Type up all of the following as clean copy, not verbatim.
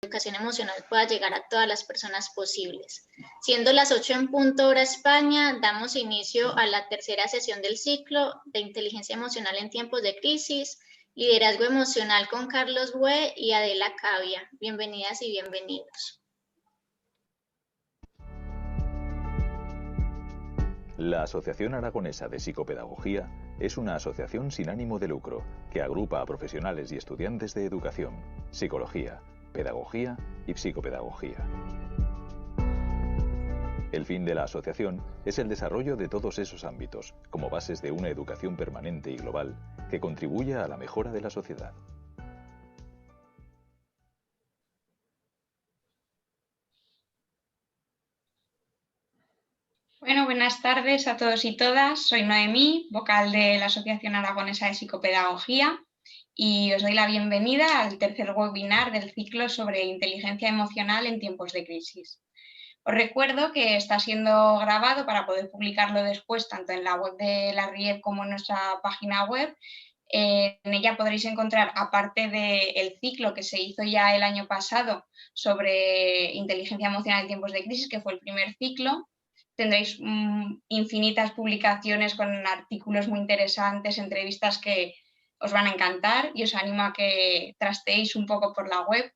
educación emocional pueda llegar a todas las personas posibles. Siendo las 8 en punto hora España, damos inicio a la tercera sesión del ciclo de inteligencia emocional en tiempos de crisis, liderazgo emocional con Carlos Hue y Adela Cavia. Bienvenidas y bienvenidos. La Asociación Aragonesa de Psicopedagogía es una asociación sin ánimo de lucro que agrupa a profesionales y estudiantes de educación, psicología, pedagogía y psicopedagogía. El fin de la asociación es el desarrollo de todos esos ámbitos como bases de una educación permanente y global que contribuya a la mejora de la sociedad. Bueno, buenas tardes a todos y todas. Soy Noemí, vocal de la Asociación Aragonesa de Psicopedagogía, y os doy la bienvenida al tercer webinar del ciclo sobre inteligencia emocional en tiempos de crisis. Os recuerdo que está siendo grabado para poder publicarlo después tanto en la web de la RIEP como en nuestra página web. En ella podréis encontrar, aparte del ciclo que se hizo ya el año pasado sobre inteligencia emocional en tiempos de crisis, que fue el primer ciclo, tendréis infinitas publicaciones con artículos muy interesantes, entrevistas que os van a encantar, y os animo a que trasteéis un poco por la web.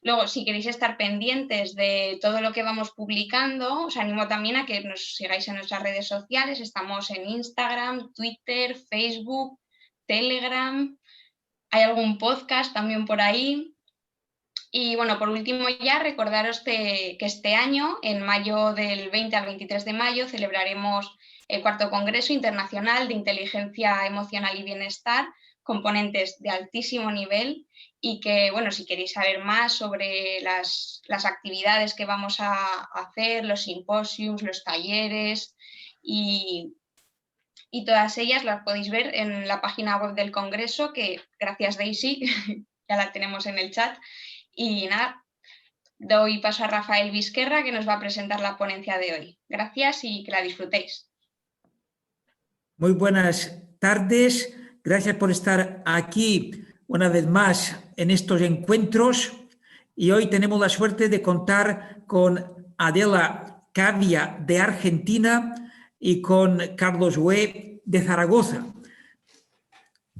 Luego, si queréis estar pendientes de todo lo que vamos publicando, os animo también a que nos sigáis en nuestras redes sociales. Estamos en Instagram, Twitter, Facebook, Telegram. Hay algún podcast también por ahí. Y bueno, por último ya recordaros que este año, en mayo del 20 al 23 de mayo, celebraremos el cuarto Congreso Internacional de Inteligencia Emocional y Bienestar, componentes de altísimo nivel, y que, bueno, si queréis saber más sobre las actividades que vamos a hacer, los simposios, los talleres y todas ellas las podéis ver en la página web del Congreso, que gracias Daisy, ya la tenemos en el chat. Y nada, doy paso a Rafael Vizquerra, que nos va a presentar la ponencia de hoy. Gracias y que la disfrutéis. Muy buenas tardes. Gracias por estar aquí una vez más en estos encuentros. Y hoy tenemos la suerte de contar con Adela Cavia de Argentina y con Carlos Hue de Zaragoza.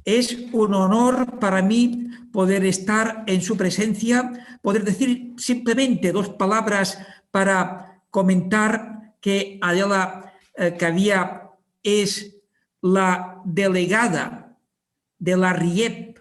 Es un honor para mí poder estar en su presencia, poder decir simplemente dos palabras para comentar que Adela Cavia es la delegada de la RIEP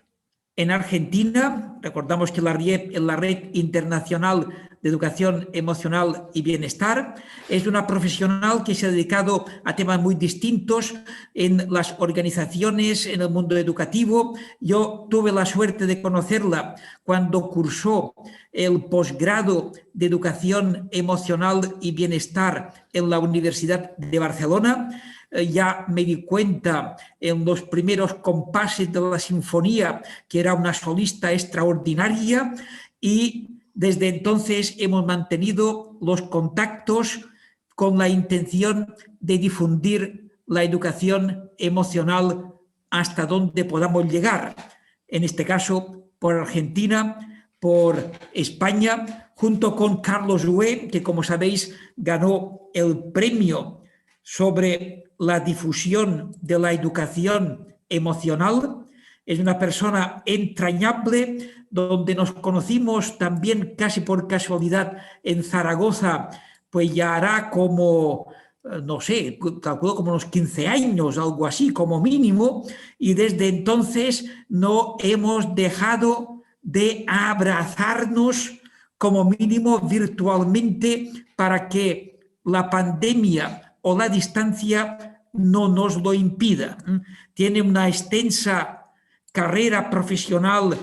en Argentina. Recordamos que la RIEP es la Red Internacional de Educación Emocional y Bienestar. Es una profesional que se ha dedicado a temas muy distintos en las organizaciones, en el mundo educativo. Yo tuve la suerte de conocerla cuando cursó el posgrado de Educación Emocional y Bienestar en la Universidad de Barcelona. Ya me di cuenta en los primeros compases de la sinfonía que era una solista extraordinaria, y desde entonces hemos mantenido los contactos con la intención de difundir la educación emocional hasta donde podamos llegar. En este caso, por Argentina, por España, junto con Carlos Hue, que como sabéis ganó el premio sobre la difusión de la educación emocional. Es una persona entrañable, donde nos conocimos también casi por casualidad en Zaragoza, pues ya hará como, no sé, calculo como unos 15 años, algo así como mínimo, y desde entonces no hemos dejado de abrazarnos como mínimo virtualmente para que la pandemia o la distancia no nos lo impida. Tiene una extensa carrera profesional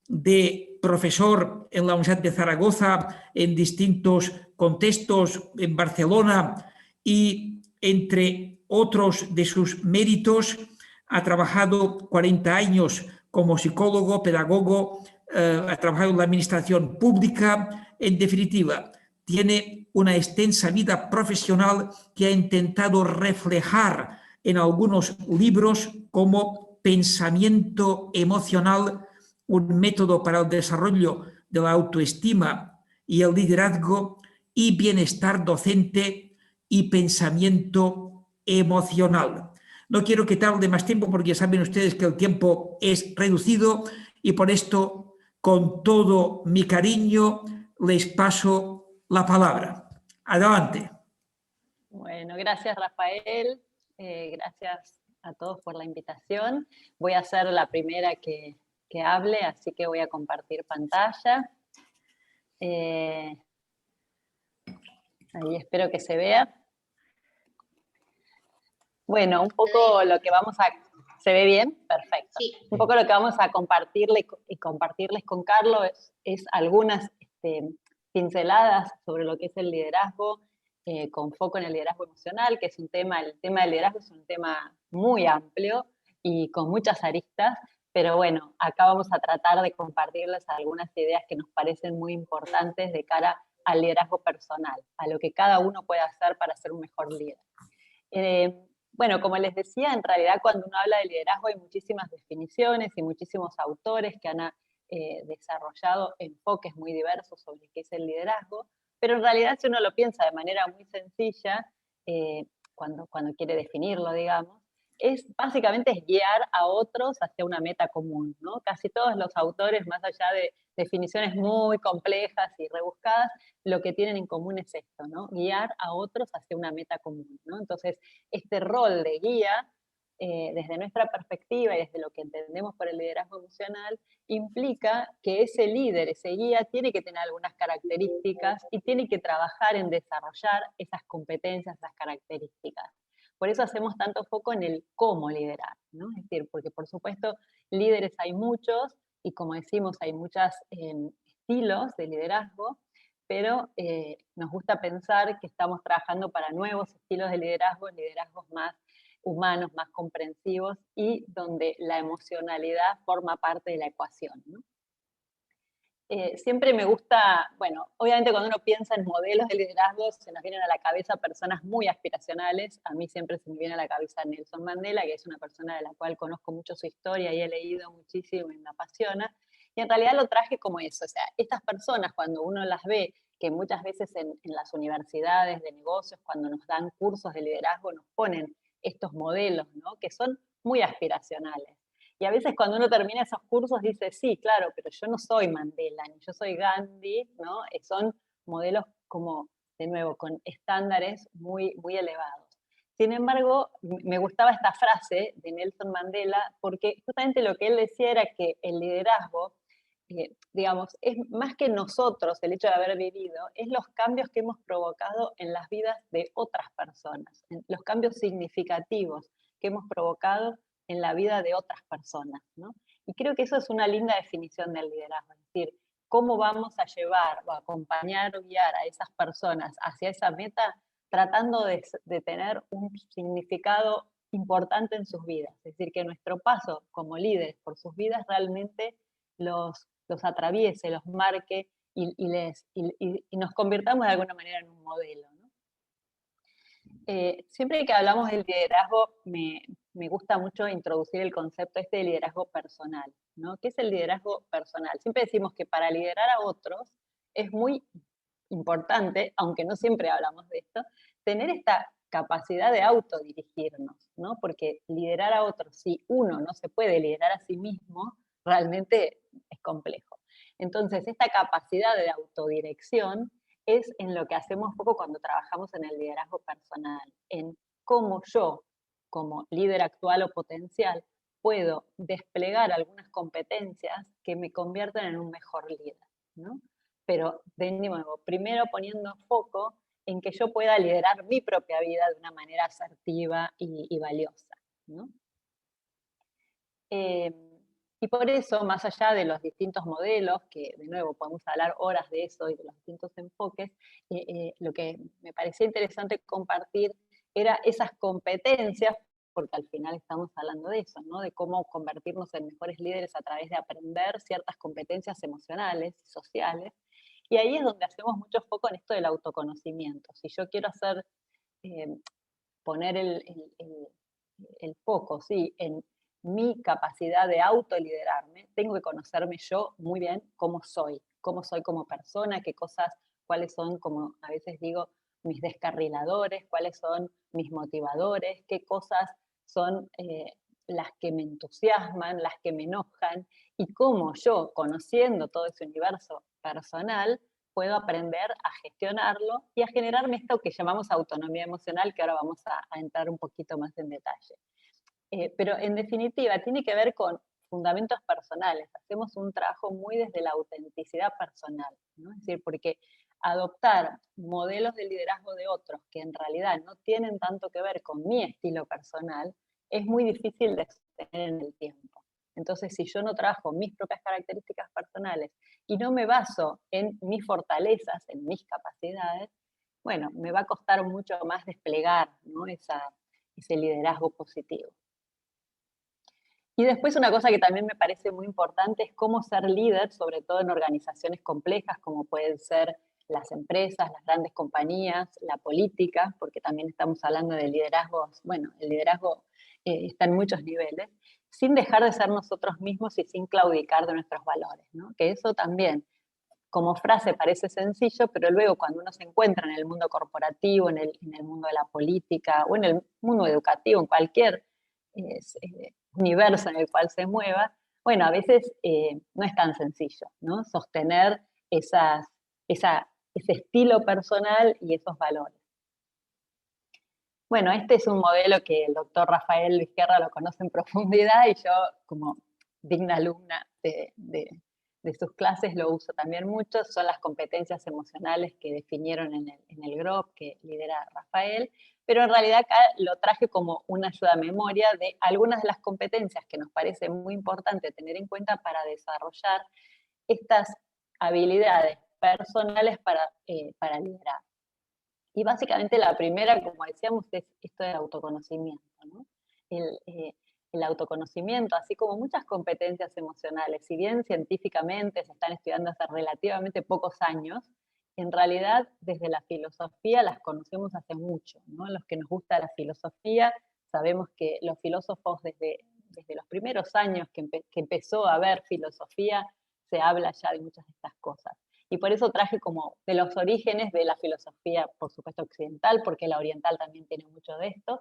de profesor en la Universidad de Zaragoza en distintos contextos, en Barcelona, y entre otros de sus méritos ha trabajado 40 años como psicólogo, pedagogo, ha trabajado en la administración pública. En definitiva, tiene una extensa vida profesional que ha intentado reflejar en algunos libros como Pensamiento Emocional, un método para el desarrollo de la autoestima y el liderazgo y bienestar docente y pensamiento emocional. No quiero quitarle más tiempo porque ya saben ustedes que el tiempo es reducido y por esto, con todo mi cariño, les paso la palabra. Adelante. Bueno, gracias Rafael, gracias a todos por la invitación. Voy a ser la primera que hable, así que voy a compartir pantalla. Ahí espero que se vea. Bueno, un poco lo que vamos a... ¿Se ve bien? Perfecto. Sí. Un poco lo que vamos a compartirles con Carlos es algunas pinceladas sobre lo que es el liderazgo, con foco en el liderazgo emocional, que es el tema del liderazgo es un tema muy amplio y con muchas aristas, pero bueno, acá vamos a tratar de compartirles algunas ideas que nos parecen muy importantes de cara al liderazgo personal, a lo que cada uno puede hacer para ser un mejor líder. Bueno, como les decía, en realidad cuando uno habla de liderazgo hay muchísimas definiciones y muchísimos autores que han desarrollado enfoques muy diversos sobre qué es el liderazgo, pero en realidad si uno lo piensa de manera muy sencilla, cuando quiere definirlo, digamos, básicamente es guiar a otros hacia una meta común, ¿no? Casi todos los autores, más allá de definiciones muy complejas y rebuscadas, lo que tienen en común es esto, ¿no? Guiar a otros hacia una meta común, ¿no? Entonces, este rol de guía, desde nuestra perspectiva y desde lo que entendemos por el liderazgo emocional, implica que ese líder, ese guía, tiene que tener algunas características y tiene que trabajar en desarrollar esas competencias, esas características. Por eso hacemos tanto foco en el cómo liderar, ¿no? Es decir, porque por supuesto líderes hay muchos y como decimos hay muchos estilos de liderazgo, pero nos gusta pensar que estamos trabajando para nuevos estilos de liderazgo, liderazgos más humanos, más comprensivos y donde la emocionalidad forma parte de la ecuación, ¿no? Siempre me gusta, bueno, obviamente cuando uno piensa en modelos de liderazgo se nos vienen a la cabeza personas muy aspiracionales. A mí siempre se me viene a la cabeza Nelson Mandela, que es una persona de la cual conozco mucho su historia y he leído muchísimo y me apasiona. Y en realidad lo traje como eso, o sea, estas personas cuando uno las ve, que muchas veces en las universidades de negocios, cuando nos dan cursos de liderazgo, nos ponen estos modelos, ¿no? Que son muy aspiracionales. Y a veces cuando uno termina esos cursos dice, sí, claro, pero yo no soy Mandela, ni yo soy Gandhi, ¿no? Son modelos como, de nuevo, con estándares muy, muy elevados. Sin embargo, me gustaba esta frase de Nelson Mandela, porque justamente lo que él decía era que el liderazgo, digamos, es más que nosotros, el hecho de haber vivido, es los cambios que hemos provocado en las vidas de otras personas, los cambios significativos que hemos provocado en la vida de otras personas, ¿no? Y creo que eso es una linda definición del liderazgo, es decir, cómo vamos a llevar o acompañar o guiar a esas personas hacia esa meta tratando de tener un significado importante en sus vidas, es decir, que nuestro paso como líderes por sus vidas realmente los atraviese, los marque y nos convirtamos de alguna manera en un modelo, ¿no? Siempre que hablamos del liderazgo, me gusta mucho introducir el concepto de liderazgo personal, ¿no? ¿Qué es el liderazgo personal? Siempre decimos que para liderar a otros es muy importante, aunque no siempre hablamos de esto, tener esta capacidad de autodirigirnos, ¿no? Porque liderar a otros, si uno no se puede liderar a sí mismo, realmente es complejo. Entonces, esta capacidad de autodirección es en lo que hacemos poco cuando trabajamos en el liderazgo personal, en cómo yo, como líder actual o potencial, puedo desplegar algunas competencias que me convierten en un mejor líder, ¿no? Pero, de nuevo, primero poniendo foco en que yo pueda liderar mi propia vida de una manera asertiva y valiosa, ¿no? Y por eso, más allá de los distintos modelos, que de nuevo podemos hablar horas de eso y de los distintos enfoques, lo que me parecía interesante compartir era esas competencias, porque al final estamos hablando de eso, ¿no? De cómo convertirnos en mejores líderes a través de aprender ciertas competencias emocionales y sociales. Y ahí es donde hacemos mucho foco en esto del autoconocimiento. Si yo quiero poner el foco, ¿sí?, en mi capacidad de autoliderarme, tengo que conocerme yo muy bien cómo soy, cómo soy como persona, qué cosas, cuáles son, como a veces digo, mis descarriladores, cuáles son mis motivadores, qué cosas son las que me entusiasman, las que me enojan, y cómo yo, conociendo todo ese universo personal, puedo aprender a gestionarlo y a generarme esto que llamamos autonomía emocional, que ahora vamos a entrar un poquito más en detalle. Pero en definitiva, tiene que ver con fundamentos personales. Hacemos un trabajo muy desde la autenticidad personal, ¿no? Es decir, porque adoptar modelos de liderazgo de otros que en realidad no tienen tanto que ver con mi estilo personal es muy difícil de sostener en el tiempo. Entonces, si yo no trabajo mis propias características personales y no me baso en mis fortalezas, en mis capacidades, bueno, me va a costar mucho más desplegar, ¿no? Ese liderazgo positivo. Y después una cosa que también me parece muy importante es cómo ser líder, sobre todo en organizaciones complejas como pueden ser las empresas, las grandes compañías, la política, porque también estamos hablando de liderazgos, bueno, el liderazgo está en muchos niveles, sin dejar de ser nosotros mismos y sin claudicar de nuestros valores, ¿no? Que eso también, como frase parece sencillo, pero luego cuando uno se encuentra en el mundo corporativo, en el mundo de la política o en el mundo educativo, en cualquier universo en el cual se mueva, bueno, a veces no es tan sencillo, ¿no? Sostener ese estilo personal y esos valores. Bueno, este es un modelo que el doctor Rafael Vizquerra lo conoce en profundidad y yo, como digna alumna de sus clases, lo uso también mucho. Son las competencias emocionales que definieron en el GROP, que lidera Rafael, pero en realidad acá lo traje como una ayuda a memoria de algunas de las competencias que nos parece muy importante tener en cuenta para desarrollar estas habilidades personales para liderar. Y básicamente la primera, como decíamos, es esto del autoconocimiento, ¿no? El autoconocimiento, así como muchas competencias emocionales, si bien científicamente se están estudiando hace relativamente pocos años, en realidad desde la filosofía las conocemos hace mucho, ¿no? Los que nos gusta la filosofía, sabemos que los filósofos desde los primeros años que empezó a haber filosofía, se habla ya de muchas de estas cosas. Y por eso traje como de los orígenes de la filosofía, por supuesto, occidental, porque la oriental también tiene mucho de esto,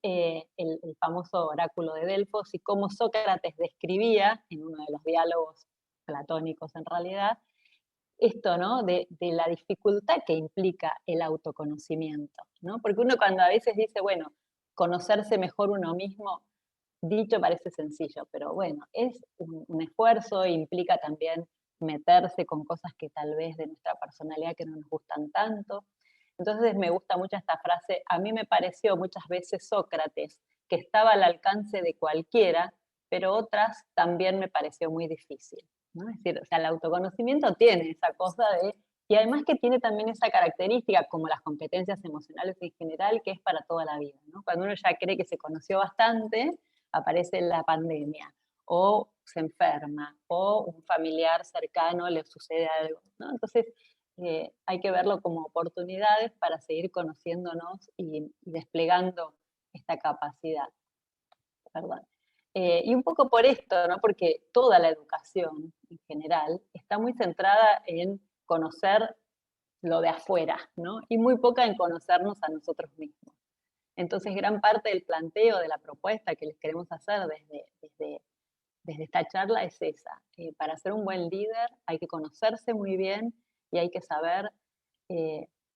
el famoso oráculo de Delfos y cómo Sócrates describía, en uno de los diálogos platónicos en realidad, esto, ¿no? De la dificultad que implica el autoconocimiento, ¿no? Porque uno cuando a veces dice, bueno, conocerse mejor uno mismo, dicho parece sencillo, pero bueno, es un esfuerzo, implica también meterse con cosas que tal vez de nuestra personalidad que no nos gustan tanto. Entonces me gusta mucho esta frase, a mí me pareció muchas veces Sócrates que estaba al alcance de cualquiera, pero otras también me pareció muy difícil, ¿no? Es decir, o sea, el autoconocimiento tiene esa cosa de, y además que tiene también esa característica, como las competencias emocionales en general, que es para toda la vida, ¿no? Cuando uno ya cree que se conoció bastante, aparece la pandemia, o se enferma, o un familiar cercano le sucede algo, ¿no? Entonces, hay que verlo como oportunidades para seguir conociéndonos y desplegando esta capacidad. Perdón. Y un poco por esto, ¿no? Porque toda la educación en general está muy centrada en conocer lo de afuera, ¿no? Y muy poca en conocernos a nosotros mismos. Entonces, gran parte del planteo de la propuesta que les queremos hacer desde esta charla es esa. Para ser un buen líder hay que conocerse muy bien y hay que saber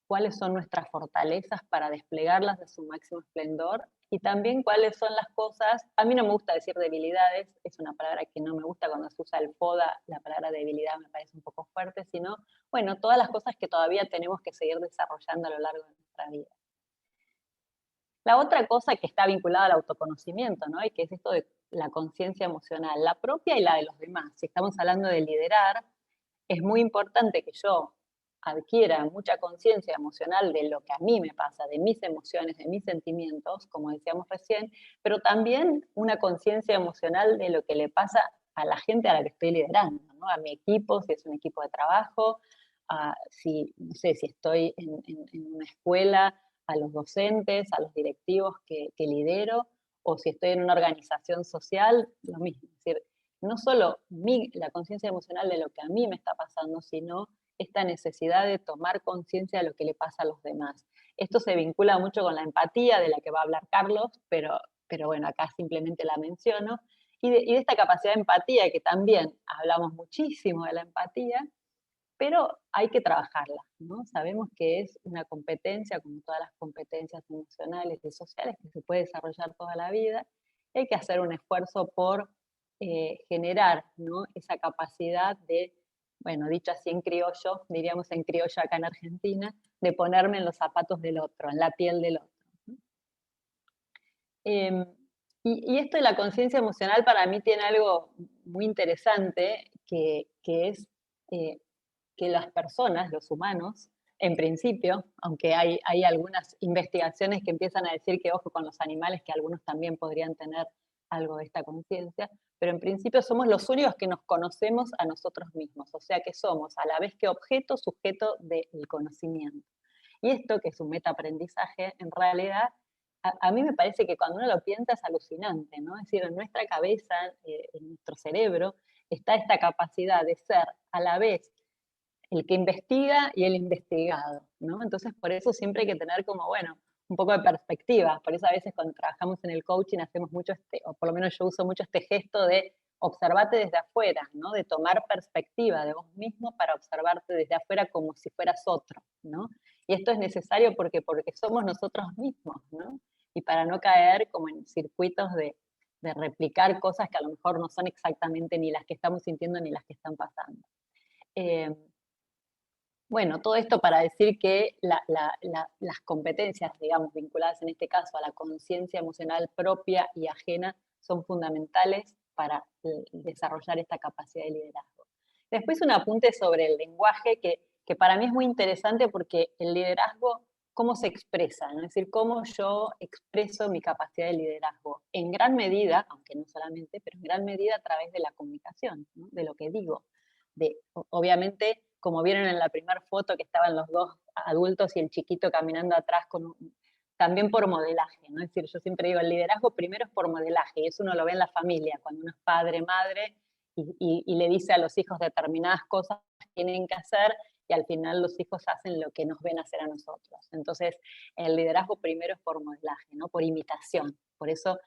cuáles son nuestras fortalezas para desplegarlas de su máximo esplendor y también cuáles son las cosas, a mí no me gusta decir debilidades, es una palabra que no me gusta cuando se usa el FODA, la palabra debilidad me parece un poco fuerte, sino, bueno, todas las cosas que todavía tenemos que seguir desarrollando a lo largo de nuestra vida. La otra cosa que está vinculada al autoconocimiento, ¿no? Y que es esto de la conciencia emocional, la propia y la de los demás. Si estamos hablando de liderar, es muy importante que yo adquiera mucha conciencia emocional de lo que a mí me pasa, de mis emociones, de mis sentimientos, como decíamos recién, pero también una conciencia emocional de lo que le pasa a la gente a la que estoy liderando, ¿no? A mi equipo, si es un equipo de trabajo, si, no sé, si estoy en una escuela, a los docentes, a los directivos que lidero, o si estoy en una organización social, lo mismo. Es decir, no solo la conciencia emocional de lo que a mí me está pasando, sino esta necesidad de tomar conciencia de lo que le pasa a los demás. Esto se vincula mucho con la empatía, de la que va a hablar Carlos, pero bueno, acá simplemente la menciono, y de esta capacidad de empatía, que también hablamos muchísimo de la empatía, pero hay que trabajarla, ¿no? Sabemos que es una competencia, como todas las competencias emocionales y sociales, que se puede desarrollar toda la vida. Hay que hacer un esfuerzo por generar, ¿no?, esa capacidad de, bueno, dicho así en criollo, diríamos en criollo acá en Argentina, de ponerme en los zapatos del otro, en la piel del otro, ¿no? Y esto de la conciencia emocional para mí tiene algo muy interesante, que es que las personas, los humanos, en principio, aunque hay algunas investigaciones que empiezan a decir que ojo con los animales, que algunos también podrían tener algo de esta conciencia, pero en principio somos los únicos que nos conocemos a nosotros mismos, o sea que somos a la vez que objeto, sujeto del conocimiento. Y esto, que es un metaaprendizaje, en realidad, a mí me parece que cuando uno lo piensa es alucinante, ¿no? Es decir, en nuestra cabeza, en nuestro cerebro, está esta capacidad de ser a la vez el que investiga y el investigado, ¿no? Entonces, por eso siempre hay que tener como, bueno, un poco de perspectiva. Por eso a veces cuando trabajamos en el coaching hacemos mucho o por lo menos yo uso mucho este gesto de observarte desde afuera, ¿no? De tomar perspectiva de vos mismo para observarte desde afuera como si fueras otro, ¿no? Y esto es necesario porque somos nosotros mismos, ¿no? Y para no caer como en circuitos de replicar cosas que a lo mejor no son exactamente ni las que estamos sintiendo ni las que están pasando. Bueno, todo esto para decir que las competencias, digamos, vinculadas en este caso a la conciencia emocional propia y ajena, son fundamentales para desarrollar esta capacidad de liderazgo. Después un apunte sobre el lenguaje que para mí es muy interesante porque el liderazgo, cómo se expresa, ¿no? Es decir, cómo yo expreso mi capacidad de liderazgo. En gran medida, aunque no solamente, pero en gran medida a través de la comunicación, ¿no? De lo que digo. Obviamente, como vieron en la primera foto que estaban los dos adultos y el chiquito caminando atrás, también por modelaje, ¿no? Es decir, yo siempre digo, el liderazgo primero es por modelaje, y eso uno lo ve en la familia, cuando uno es padre, madre, y le dice a los hijos determinadas cosas que tienen que hacer, y al final los hijos hacen lo que nos ven hacer a nosotros. Entonces, el liderazgo primero es por modelaje, ¿no? Por imitación. Por eso,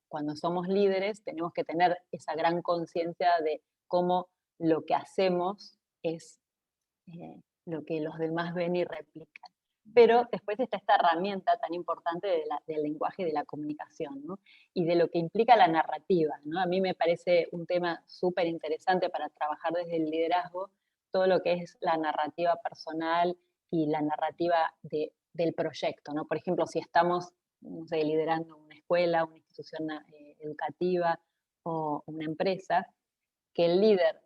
cuando somos líderes, tenemos que tener esa gran conciencia de cómo lo que hacemos es lo que los demás ven y replican. Pero después está esta herramienta tan importante del lenguaje y de la comunicación, ¿no? Y de lo que implica la narrativa, ¿no? A mí me parece un tema súper interesante para trabajar desde el liderazgo, todo lo que es la narrativa personal y la narrativa del proyecto, ¿no? Por ejemplo, si estamos, no sé, liderando una escuela, una institución educativa o una empresa, que el líder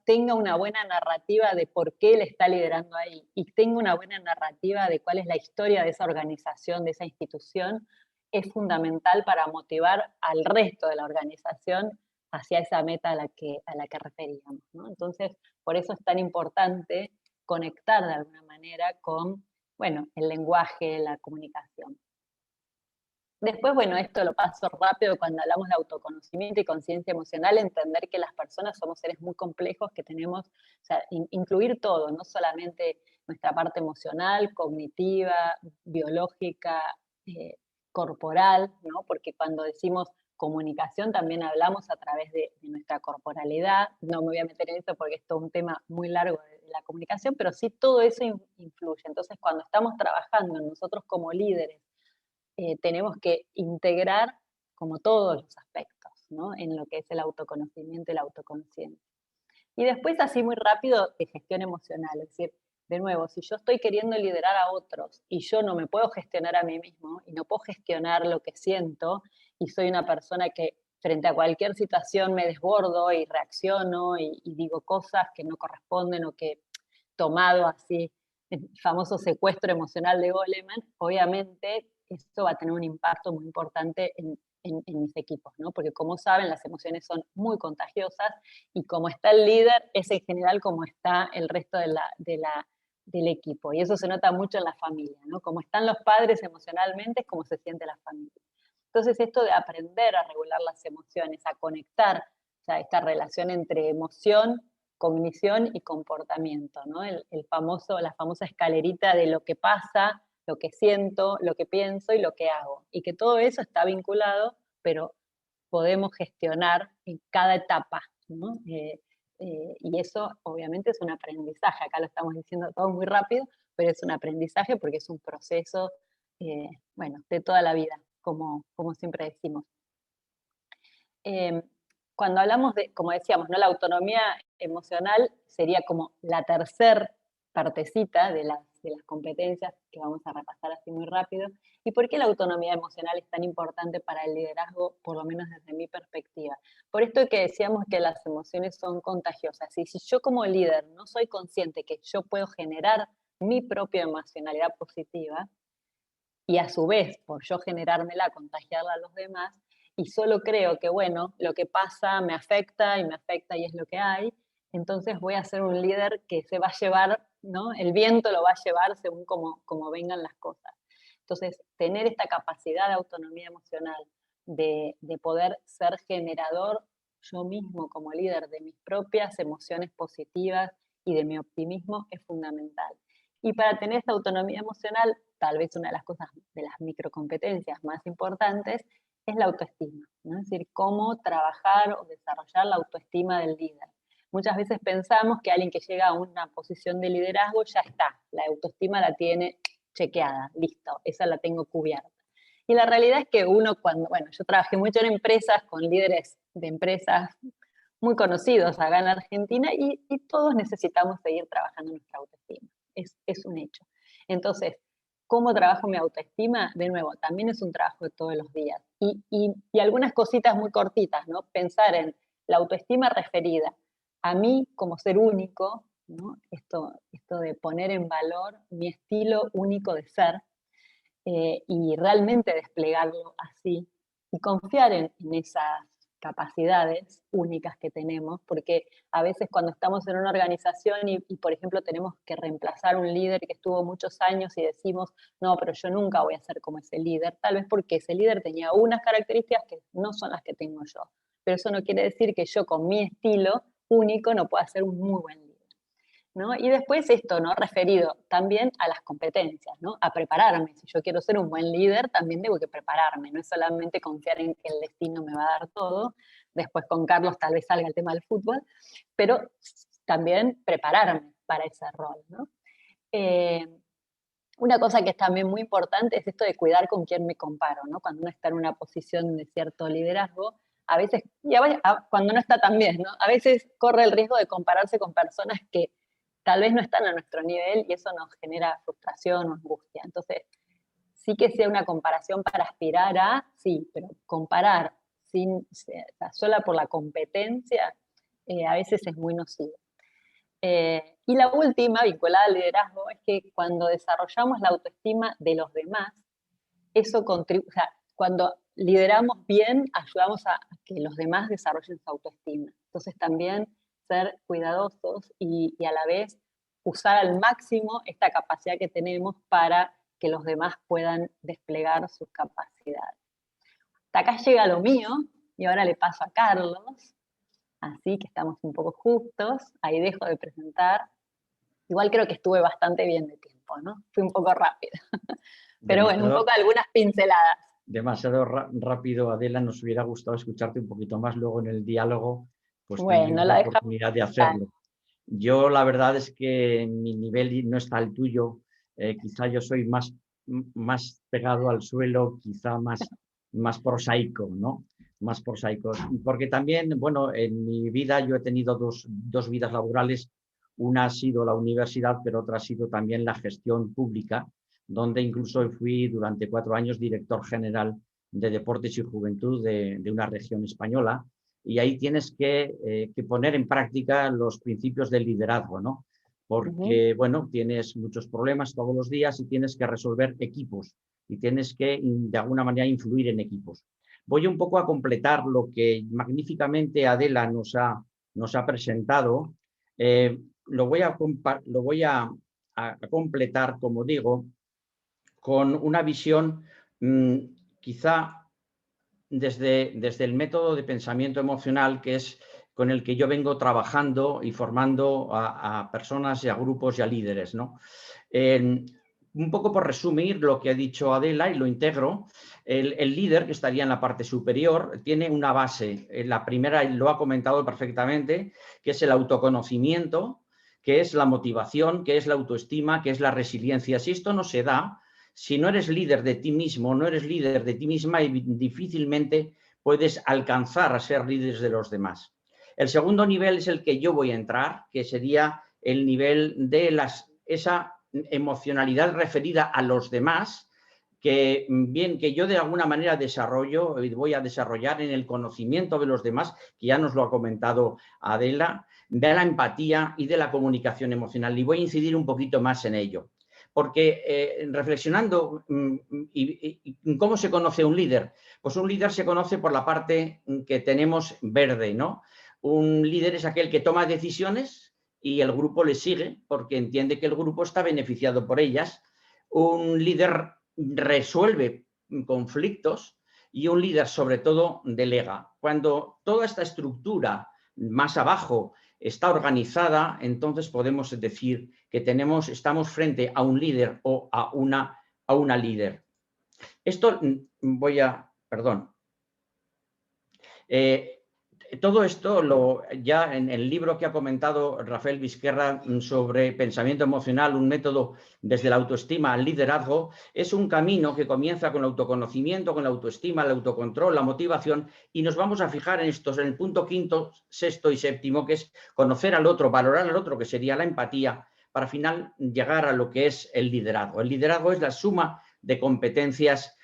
tenga una buena narrativa de por qué él está liderando ahí y tenga una buena narrativa de cuál es la historia de esa organización, de esa institución, es fundamental para motivar al resto de la organización hacia esa meta a la que referíamos, ¿no? Entonces, por eso es tan importante conectar de alguna manera con, bueno, el lenguaje, la comunicación. Después, bueno, esto lo paso rápido cuando hablamos de autoconocimiento y conciencia emocional, entender que las personas somos seres muy complejos que tenemos, o sea, incluir todo, no solamente nuestra parte emocional, cognitiva, biológica, corporal, ¿no? Porque cuando decimos comunicación también hablamos a través de nuestra corporalidad. No me voy a meter en eso porque es todo un tema muy largo de la comunicación, pero sí todo eso influye. Entonces, cuando estamos trabajando nosotros como líderes, tenemos que integrar como todos los aspectos, ¿no? En lo que es el autoconocimiento y la autoconciencia. Y después, así muy rápido, de gestión emocional, es decir, de nuevo, si yo estoy queriendo liderar a otros y yo no me puedo gestionar a mí mismo y no puedo gestionar lo que siento y soy una persona que frente a cualquier situación me desbordo y reacciono y digo cosas que no corresponden o que tomado así, el famoso secuestro emocional de Goleman, obviamente esto va a tener un impacto muy importante en mis equipos, ¿no? Porque como saben, las emociones son muy contagiosas y como está el líder, es en general como está el resto del equipo. Y eso se nota mucho en la familia, ¿no? Como están los padres emocionalmente, es como se siente la familia. Entonces esto de aprender a regular las emociones, a conectar, o sea, esta relación entre emoción, cognición y comportamiento, ¿no? La famosa escalerita de lo que pasa, lo que siento, lo que pienso y lo que hago. Y que todo eso está vinculado, pero podemos gestionar en cada etapa, ¿no? Y eso obviamente es un aprendizaje. Acá lo estamos diciendo todo muy rápido, pero es un aprendizaje porque es un proceso, bueno, de toda la vida, como siempre decimos. Cuando hablamos de, como decíamos, ¿no? La autonomía emocional sería como la tercer partecita de las competencias que vamos a repasar así muy rápido. ¿Y por qué la autonomía emocional es tan importante para el liderazgo, por lo menos desde mi perspectiva? Por esto que decíamos que las emociones son contagiosas. Y si yo como líder no soy consciente que yo puedo generar mi propia emocionalidad positiva, y a su vez, por yo generármela, contagiarla a los demás, y solo creo que, bueno, lo que pasa me afecta y es lo que hay, entonces voy a ser un líder que se va a llevar, ¿no? El viento lo va a llevar según como vengan las cosas. Entonces, tener esta capacidad de autonomía emocional, de poder ser generador yo mismo como líder de mis propias emociones positivas y de mi optimismo es fundamental. Y para tener esta autonomía emocional, tal vez una de las cosas, de las microcompetencias más importantes, es la autoestima, ¿no? Es decir, cómo trabajar o desarrollar la autoestima del líder. Muchas veces pensamos que alguien que llega a una posición de liderazgo ya está, la autoestima la tiene chequeada, listo, esa la tengo cubierta. Y la realidad es que uno bueno, yo trabajé mucho en empresas, con líderes de empresas muy conocidos acá en Argentina, y todos necesitamos seguir trabajando en nuestra autoestima, es un hecho. Entonces, ¿cómo trabajo mi autoestima? De nuevo, también es un trabajo de todos los días. Y algunas cositas muy cortitas, ¿no? Pensar en la autoestima referida a mí como ser único, ¿no? Esto de poner en valor mi estilo único de ser, y realmente desplegarlo así, y confiar en esas capacidades únicas que tenemos, porque a veces cuando estamos en una organización y, por ejemplo, tenemos que reemplazar un líder que estuvo muchos años y decimos, no, pero yo nunca voy a ser como ese líder, tal vez porque ese líder tenía unas características que no son las que tengo yo, pero eso no quiere decir que yo con mi estilo único no pueda ser un muy buen líder, ¿no? Y después esto, ¿no? Referido también a las competencias, ¿no? A prepararme. Si yo quiero ser un buen líder, también tengo que prepararme. No es solamente confiar en que el destino me va a dar todo. Después con Carlos tal vez salga el tema del fútbol, pero también prepararme para ese rol, ¿no? Una cosa que es también muy importante es esto de cuidar con quién me comparo, ¿no? Cuando uno está en una posición de cierto liderazgo, a veces, y cuando no está tan bien, ¿no? A veces corre el riesgo de compararse con personas que tal vez no están a nuestro nivel y eso nos genera frustración o angustia. Entonces, sí que sea una comparación para aspirar a, sí, pero comparar sola por la competencia a veces es muy nocivo. Y la última, vinculada al liderazgo, es que cuando desarrollamos la autoestima de los demás, eso contribuye, o sea, cuando lideramos bien, ayudamos a que los demás desarrollen su autoestima. Entonces también ser cuidadosos y a la vez usar al máximo esta capacidad que tenemos para que los demás puedan desplegar sus capacidades. Hasta acá llega lo mío y ahora le paso a Carlos. Así que estamos un poco justos, ahí dejo de presentar. Igual creo que estuve bastante bien de tiempo, ¿no? Fui un poco rápida. Pero bueno, un poco algunas pinceladas. Demasiado rápido, Adela, nos hubiera gustado escucharte un poquito más luego en el diálogo, pues bueno, tendremos la oportunidad de hacerlo. Yo la verdad es que mi nivel no está al tuyo, quizá yo soy más pegado al suelo, quizá más prosaico, ¿no? Más prosaico. Porque también, bueno, en mi vida yo he tenido dos vidas laborales. Una ha sido la universidad, pero otra ha sido también la gestión pública, donde incluso fui durante 4 años director general de Deportes y Juventud de una región española. Y ahí tienes que poner en práctica los principios del liderazgo, ¿no? Porque, bueno, tienes muchos problemas todos los días y tienes que resolver equipos y tienes que, de alguna manera, influir en equipos. Voy un poco a completar lo que magníficamente Adela nos ha presentado. Lo voy a completar, como digo, con una visión quizá desde el método de pensamiento emocional, que es con el que yo vengo trabajando y formando a personas y a grupos y a líderes, ¿no? Un poco por resumir lo que ha dicho Adela y lo integro, el líder, que estaría en la parte superior, tiene una base. La primera lo ha comentado perfectamente, que es el autoconocimiento, que es la motivación, que es la autoestima, que es la resiliencia. Si esto no se da, si no eres líder de ti mismo, no eres líder de ti misma, difícilmente puedes alcanzar a ser líderes de los demás. El segundo nivel es el que yo voy a entrar, que sería el nivel de esa emocionalidad referida a los demás, que yo de alguna manera desarrollo y voy a desarrollar en el conocimiento de los demás, que ya nos lo ha comentado Adela, de la empatía y de la comunicación emocional. Y voy a incidir un poquito más en ello. Porque reflexionando y cómo se conoce un líder, pues un líder se conoce por la parte que tenemos verde, ¿no? Un líder es aquel que toma decisiones y el grupo le sigue porque entiende que el grupo está beneficiado por ellas. Un líder resuelve conflictos y un líder sobre todo delega. Cuando toda esta estructura más abajo está organizada, entonces podemos decir que estamos frente a un líder o a una líder. Esto todo esto ya en el libro que ha comentado Rafael Vizquerra sobre pensamiento emocional, un método desde la autoestima al liderazgo, es un camino que comienza con el autoconocimiento, con la autoestima, el autocontrol, la motivación, y nos vamos a fijar en estos, en el punto quinto, sexto y séptimo, que es conocer al otro, valorar al otro, que sería la empatía, para al final llegar a lo que es el liderazgo. El liderazgo es la suma de competencias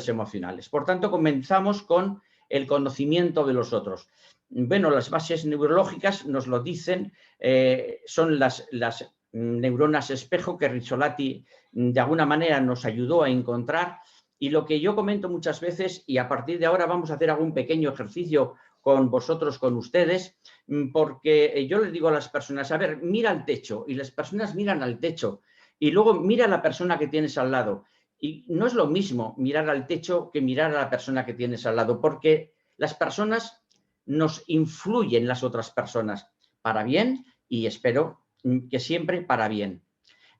emocionales. Por tanto, comenzamos con el conocimiento de los otros. Bueno, las bases neurológicas nos lo dicen, son las neuronas espejo que Rizzolatti de alguna manera nos ayudó a encontrar, y lo que yo comento muchas veces, y a partir de ahora vamos a hacer algún pequeño ejercicio con vosotros, con ustedes, porque yo les digo a las personas, a ver, mira al techo, y las personas miran al techo, y luego mira a la persona que tienes al lado. Y no es lo mismo mirar al techo que mirar a la persona que tienes al lado, porque las personas nos influyen, las otras personas, para bien, y espero que siempre para bien.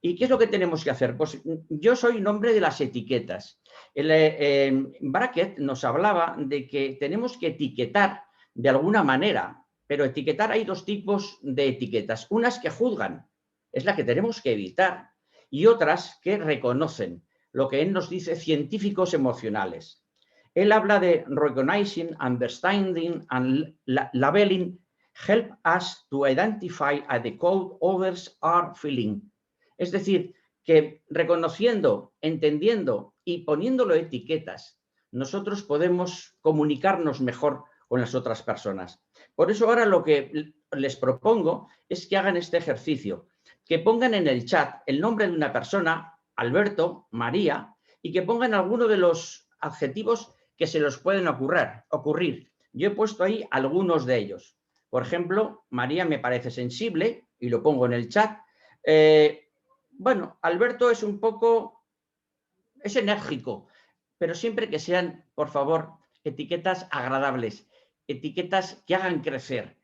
¿Y qué es lo que tenemos que hacer? Pues yo soy un hombre de las etiquetas. Brackett nos hablaba de que tenemos que etiquetar de alguna manera, pero etiquetar, hay dos tipos de etiquetas. Unas que juzgan, es la que tenemos que evitar, y otras que reconocen, lo que él nos dice, científicos emocionales. Él habla de recognizing, understanding and labeling help us to identify and decode others are feeling. Es decir, que reconociendo, entendiendo y poniéndolo etiquetas, nosotros podemos comunicarnos mejor con las otras personas. Por eso ahora lo que les propongo es que hagan este ejercicio, que pongan en el chat el nombre de una persona, Alberto, María, y que pongan alguno de los adjetivos que se les pueden ocurrir. Yo he puesto ahí algunos de ellos. Por ejemplo, María me parece sensible, y lo pongo en el chat. Bueno, Alberto es es enérgico, pero siempre que sean, por favor, etiquetas agradables, etiquetas que hagan crecer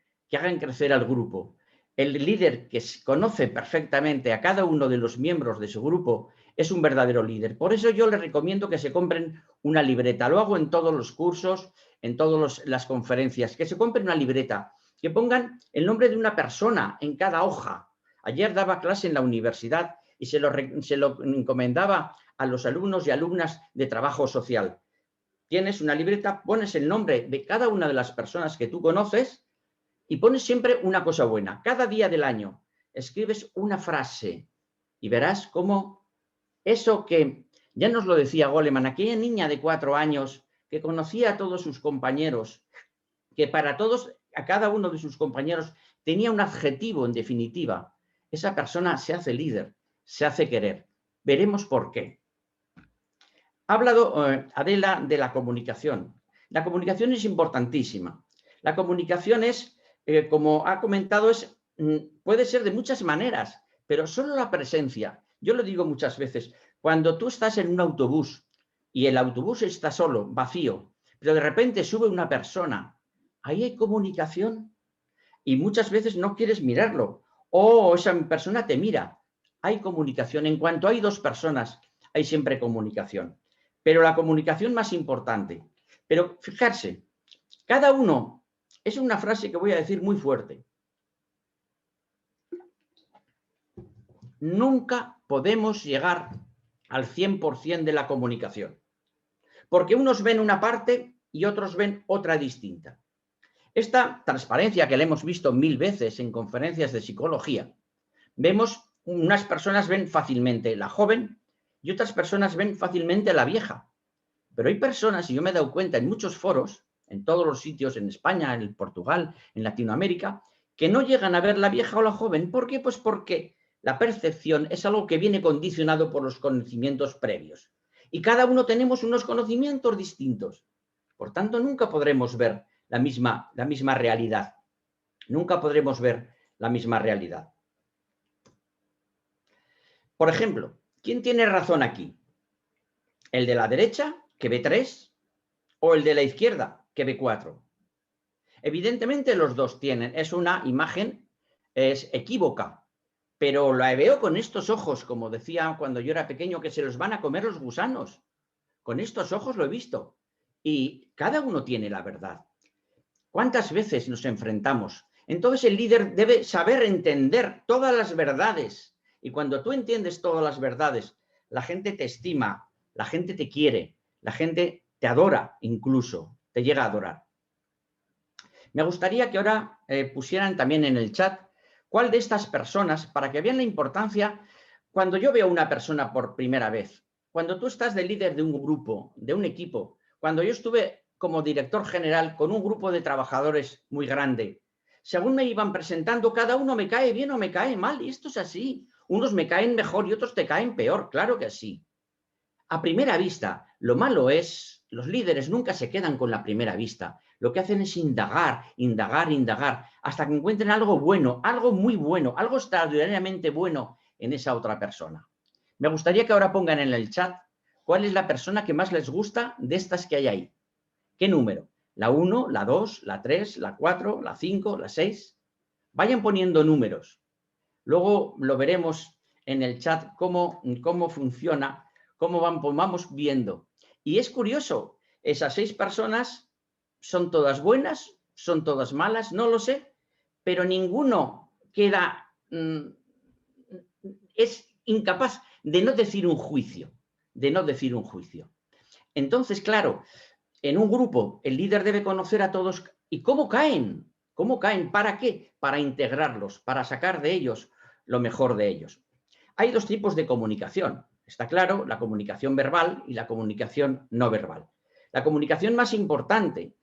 al grupo. El líder que conoce perfectamente a cada uno de los miembros de su grupo es un verdadero líder. Por eso yo les recomiendo que se compren una libreta. Lo hago en todos los cursos, en todas las conferencias, que se compren una libreta, que pongan el nombre de una persona en cada hoja. Ayer daba clase en la universidad y se lo encomendaba a los alumnos y alumnas de trabajo social. Tienes una libreta, pones el nombre de cada una de las personas que tú conoces y pones siempre una cosa buena. Cada día del año escribes una frase y verás cómo eso que ya nos lo decía Goleman, aquella niña de 4 años que conocía a todos sus compañeros, que para a cada uno de sus compañeros tenía un adjetivo en definitiva, esa persona se hace líder, se hace querer. Veremos por qué. Ha hablado Adela de la comunicación. La comunicación es importantísima. La comunicación es, como ha comentado, puede ser de muchas maneras, pero solo la presencia. Yo lo digo muchas veces, cuando tú estás en un autobús y el autobús está solo, vacío, pero de repente sube una persona, ahí hay comunicación y muchas veces no quieres mirarlo, o esa persona te mira, hay comunicación. En cuanto hay dos personas, hay siempre comunicación, pero la comunicación más importante. Pero fijarse, cada uno, es una frase que voy a decir muy fuerte, nunca podemos llegar al 100% de la comunicación, porque unos ven una parte y otros ven otra distinta. Esta transparencia que la hemos visto 1000 veces en conferencias de psicología, vemos unas personas ven fácilmente la joven y otras personas ven fácilmente la vieja. Pero hay personas, y yo me he dado cuenta en muchos foros, en todos los sitios, en España, en Portugal, en Latinoamérica, que no llegan a ver la vieja o la joven. ¿Por qué? Pues porque la percepción es algo que viene condicionado por los conocimientos previos. Y cada uno tenemos unos conocimientos distintos. Por tanto, nunca podremos ver la misma realidad. Nunca podremos ver la misma realidad. Por ejemplo, ¿quién tiene razón aquí? ¿El de la derecha, que ve 3, o el de la izquierda, que ve 4? Evidentemente los dos tienen, es una imagen, es equívoca, pero la veo con estos ojos, como decía cuando yo era pequeño, que se los van a comer los gusanos. Con estos ojos lo he visto. Y cada uno tiene la verdad. ¿Cuántas veces nos enfrentamos? Entonces el líder debe saber entender todas las verdades. Y cuando tú entiendes todas las verdades, la gente te estima, la gente te quiere, la gente te adora incluso, te llega a adorar. Me gustaría que ahora pusieran también en el chat cuál de estas personas, para que vean la importancia, cuando yo veo a una persona por primera vez, cuando tú estás de líder de un grupo, de un equipo, cuando yo estuve como director general con un grupo de trabajadores muy grande, según me iban presentando, cada uno me cae bien o me cae mal, y esto es así. Unos me caen mejor y otros te caen peor, claro que sí. A primera vista, lo malo es, los líderes nunca se quedan con la primera vista. Lo que hacen es indagar, indagar, indagar, hasta que encuentren algo bueno, algo muy bueno, algo extraordinariamente bueno en esa otra persona. Me gustaría que ahora pongan en el chat cuál es la persona que más les gusta de estas que hay ahí. ¿Qué número? ¿La 1, la 2, la 3, la 4, la 5, la 6? Vayan poniendo números. Luego lo veremos en el chat cómo funciona, cómo vamos viendo. Y es curioso, esas 6 personas son todas buenas, son todas malas, no lo sé, pero ninguno queda, es incapaz de no decir un juicio, Entonces, claro, en un grupo el líder debe conocer a todos. ¿Y cómo caen? ¿Cómo caen? ¿Para qué? Para integrarlos, para sacar de ellos lo mejor de ellos. Hay 2 tipos de comunicación. Está claro, la comunicación verbal y la comunicación no verbal. La comunicación más importante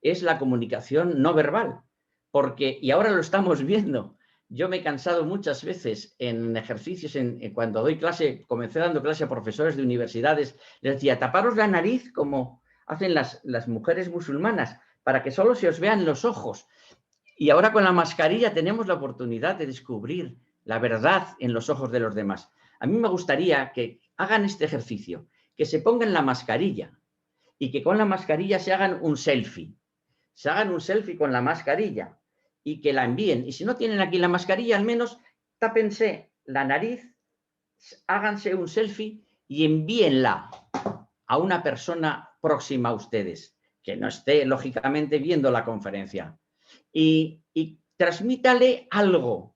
es la comunicación no verbal, porque, y ahora lo estamos viendo, yo me he cansado muchas veces en ejercicios, cuando doy clase, comencé dando clase a profesores de universidades, les decía, taparos la nariz como hacen las mujeres musulmanas, para que solo se os vean los ojos. Y ahora con la mascarilla tenemos la oportunidad de descubrir la verdad en los ojos de los demás. A mí me gustaría que hagan este ejercicio, que se pongan la mascarilla y que con la mascarilla se hagan un selfie. Se hagan un selfie con la mascarilla y que la envíen. Y si no tienen aquí la mascarilla, al menos tápense la nariz, háganse un selfie y envíenla a una persona próxima a ustedes, que no esté, lógicamente, viendo la conferencia. Y transmítale algo,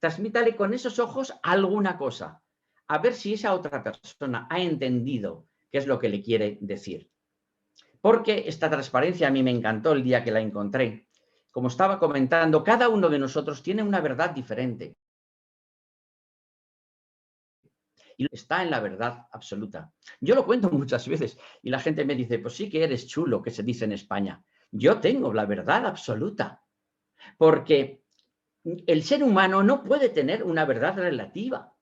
transmítale con esos ojos alguna cosa, a ver si esa otra persona ha entendido qué es lo que le quiere decir. Porque esta transparencia a mí me encantó el día que la encontré. Como estaba comentando, cada uno de nosotros tiene una verdad diferente. Y está en la verdad absoluta. Yo lo cuento muchas veces y la gente me dice, pues sí que eres chulo, que se dice en España. Yo tengo la verdad absoluta. Porque el ser humano no puede tener una verdad relativa.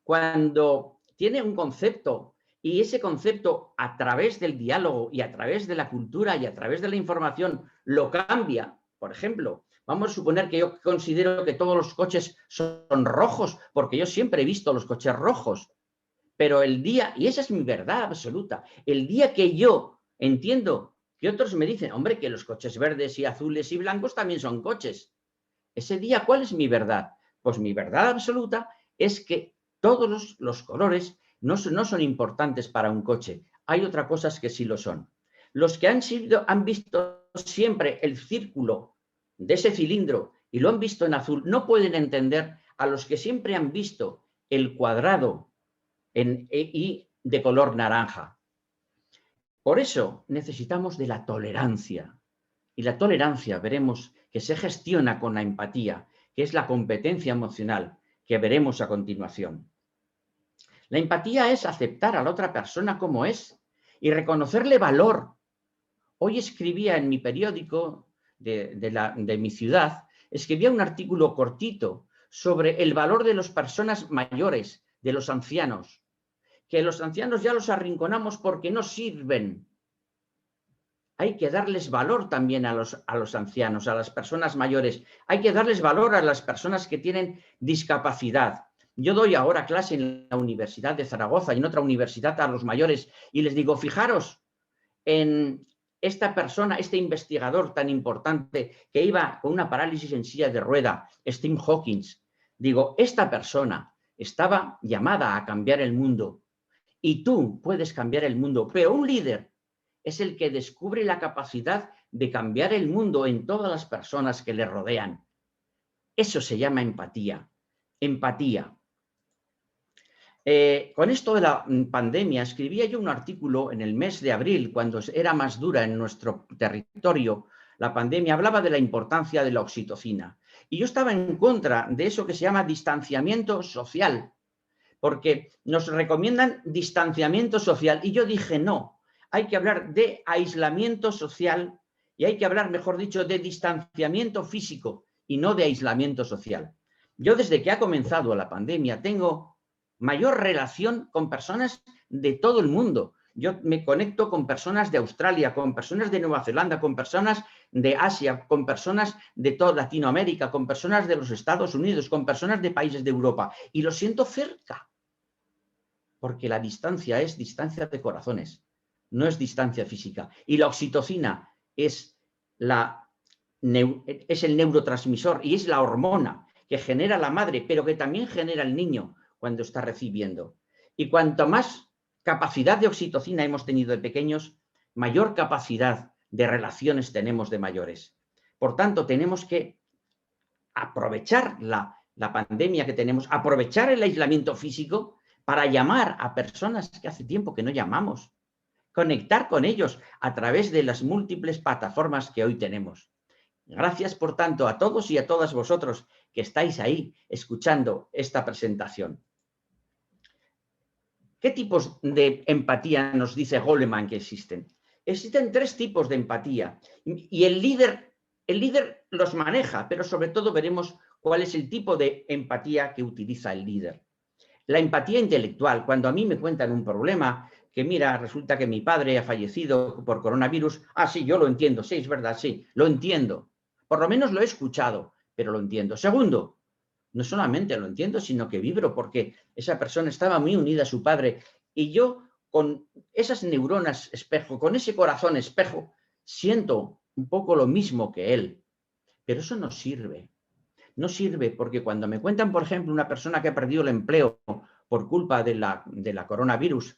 Cuando tiene un concepto y ese concepto a través del diálogo y a través de la cultura y a través de la información lo cambia, por ejemplo, vamos a suponer que yo considero que todos los coches son rojos, porque yo siempre he visto los coches rojos, pero el día, y esa es mi verdad absoluta, el día que yo Entiendo que otros me dicen, hombre, que los coches verdes y azules y blancos también son coches. Ese día, ¿cuál es mi verdad? Pues mi verdad absoluta es que todos los colores no son importantes para un coche. Hay otras cosas que sí lo son. Los que han visto siempre el círculo de ese cilindro y lo han visto en azul, no pueden entender a los que siempre han visto el cuadrado y de color naranja. Por eso necesitamos de la tolerancia. Y la tolerancia veremos que se gestiona con la empatía, que es la competencia emocional que veremos a continuación. La empatía es aceptar a la otra persona como es y reconocerle valor. Hoy escribía en mi periódico de mi ciudad, escribía un artículo cortito sobre el valor de las personas mayores, de los ancianos, que los ancianos ya los arrinconamos porque no sirven. Hay que darles valor también a los ancianos, a las personas mayores. Hay que darles valor a las personas que tienen discapacidad. Yo doy ahora clase en la Universidad de Zaragoza y en otra universidad a los mayores y les digo, fijaros en esta persona, este investigador tan importante que iba con una parálisis en silla de rueda, Stephen Hawking. Digo, esta persona estaba llamada a cambiar el mundo y tú puedes cambiar el mundo, pero un líder es el que descubre la capacidad de cambiar el mundo en todas las personas que le rodean. Eso se llama empatía. Empatía. Con esto de la pandemia, escribía yo un artículo en el mes de abril, cuando era más dura en nuestro territorio la pandemia, hablaba de la importancia de la oxitocina. Y yo estaba en contra de eso que se llama distanciamiento social, porque nos recomiendan distanciamiento social. Y yo dije, no, hay que hablar de aislamiento social y hay que hablar, mejor dicho, de distanciamiento físico y no de aislamiento social. Yo desde que ha comenzado la pandemia tengo mayor relación con personas de todo el mundo. Yo me conecto con personas de Australia, con personas de Nueva Zelanda, con personas de Asia, con personas de toda Latinoamérica, con personas de los Estados Unidos, con personas de países de Europa. Y lo siento cerca, porque la distancia es distancia de corazones, no es distancia física. Y la oxitocina es el neurotransmisor y es la hormona que genera la madre, pero que también genera el niño cuando está recibiendo. Y cuanto más capacidad de oxitocina hemos tenido de pequeños, mayor capacidad de relaciones tenemos de mayores. Por tanto, tenemos que aprovechar la pandemia que tenemos, aprovechar el aislamiento físico para llamar a personas que hace tiempo que no llamamos, conectar con ellos a través de las múltiples plataformas que hoy tenemos. Gracias, por tanto, a todos y a todas vosotros que estáis ahí escuchando esta presentación. ¿Qué tipos de empatía nos dice Goleman que existen? Existen 3 tipos de empatía y el líder los maneja, pero sobre todo veremos cuál es el tipo de empatía que utiliza el líder. La empatía intelectual, cuando a mí me cuentan un problema, que mira, resulta que mi padre ha fallecido por coronavirus, sí, yo lo entiendo, sí, es verdad, sí, lo entiendo. Por lo menos lo he escuchado, pero lo entiendo. Segundo, no solamente lo entiendo, sino que vibro porque esa persona estaba muy unida a su padre y yo con esas neuronas espejo, con ese corazón espejo, siento un poco lo mismo que él. Pero eso no sirve. No sirve porque cuando me cuentan, por ejemplo, una persona que ha perdido el empleo por culpa de la coronavirus,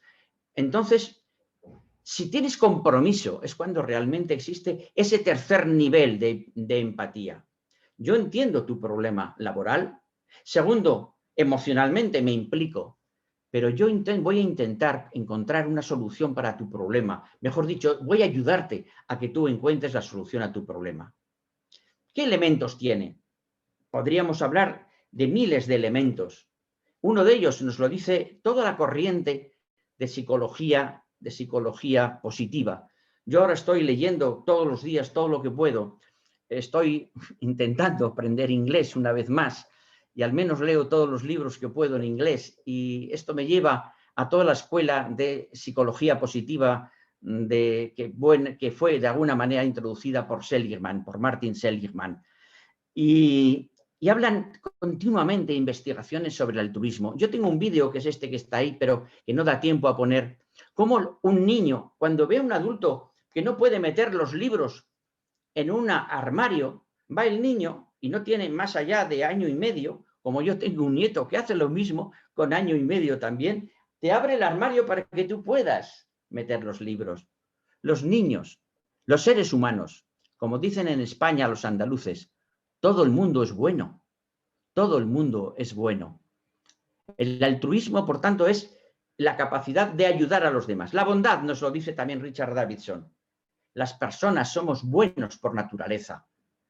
entonces, si tienes compromiso, es cuando realmente existe ese tercer nivel de empatía. Yo entiendo tu problema laboral. Segundo, emocionalmente me implico, pero yo voy a intentar encontrar una solución para tu problema. Mejor dicho, voy a ayudarte a que tú encuentres la solución a tu problema. ¿Qué elementos tiene? Podríamos hablar de miles de elementos. Uno de ellos nos lo dice toda la corriente de psicología positiva. Yo ahora estoy leyendo todos los días todo lo que puedo. Estoy intentando aprender inglés una vez más y al menos leo todos los libros que puedo en inglés y esto me lleva a toda la escuela de psicología positiva que fue de alguna manera introducida por Seligman, por Martin Seligman. Y hablan continuamente de investigaciones sobre el altruismo. Yo tengo un vídeo que es este que está ahí, pero que no da tiempo a poner, Cómo un niño, cuando ve a un adulto que no puede meter los libros en un armario, va el niño y no tiene más allá de año y medio, como yo tengo un nieto que hace lo mismo con año y medio también, te abre el armario para que tú puedas meter los libros. Los niños, los seres humanos, como dicen en España los andaluces, todo el mundo es bueno, todo el mundo es bueno. El altruismo, por tanto, es la capacidad de ayudar a los demás. La bondad, nos lo dice también Richard Davidson. Las personas somos buenos por naturaleza.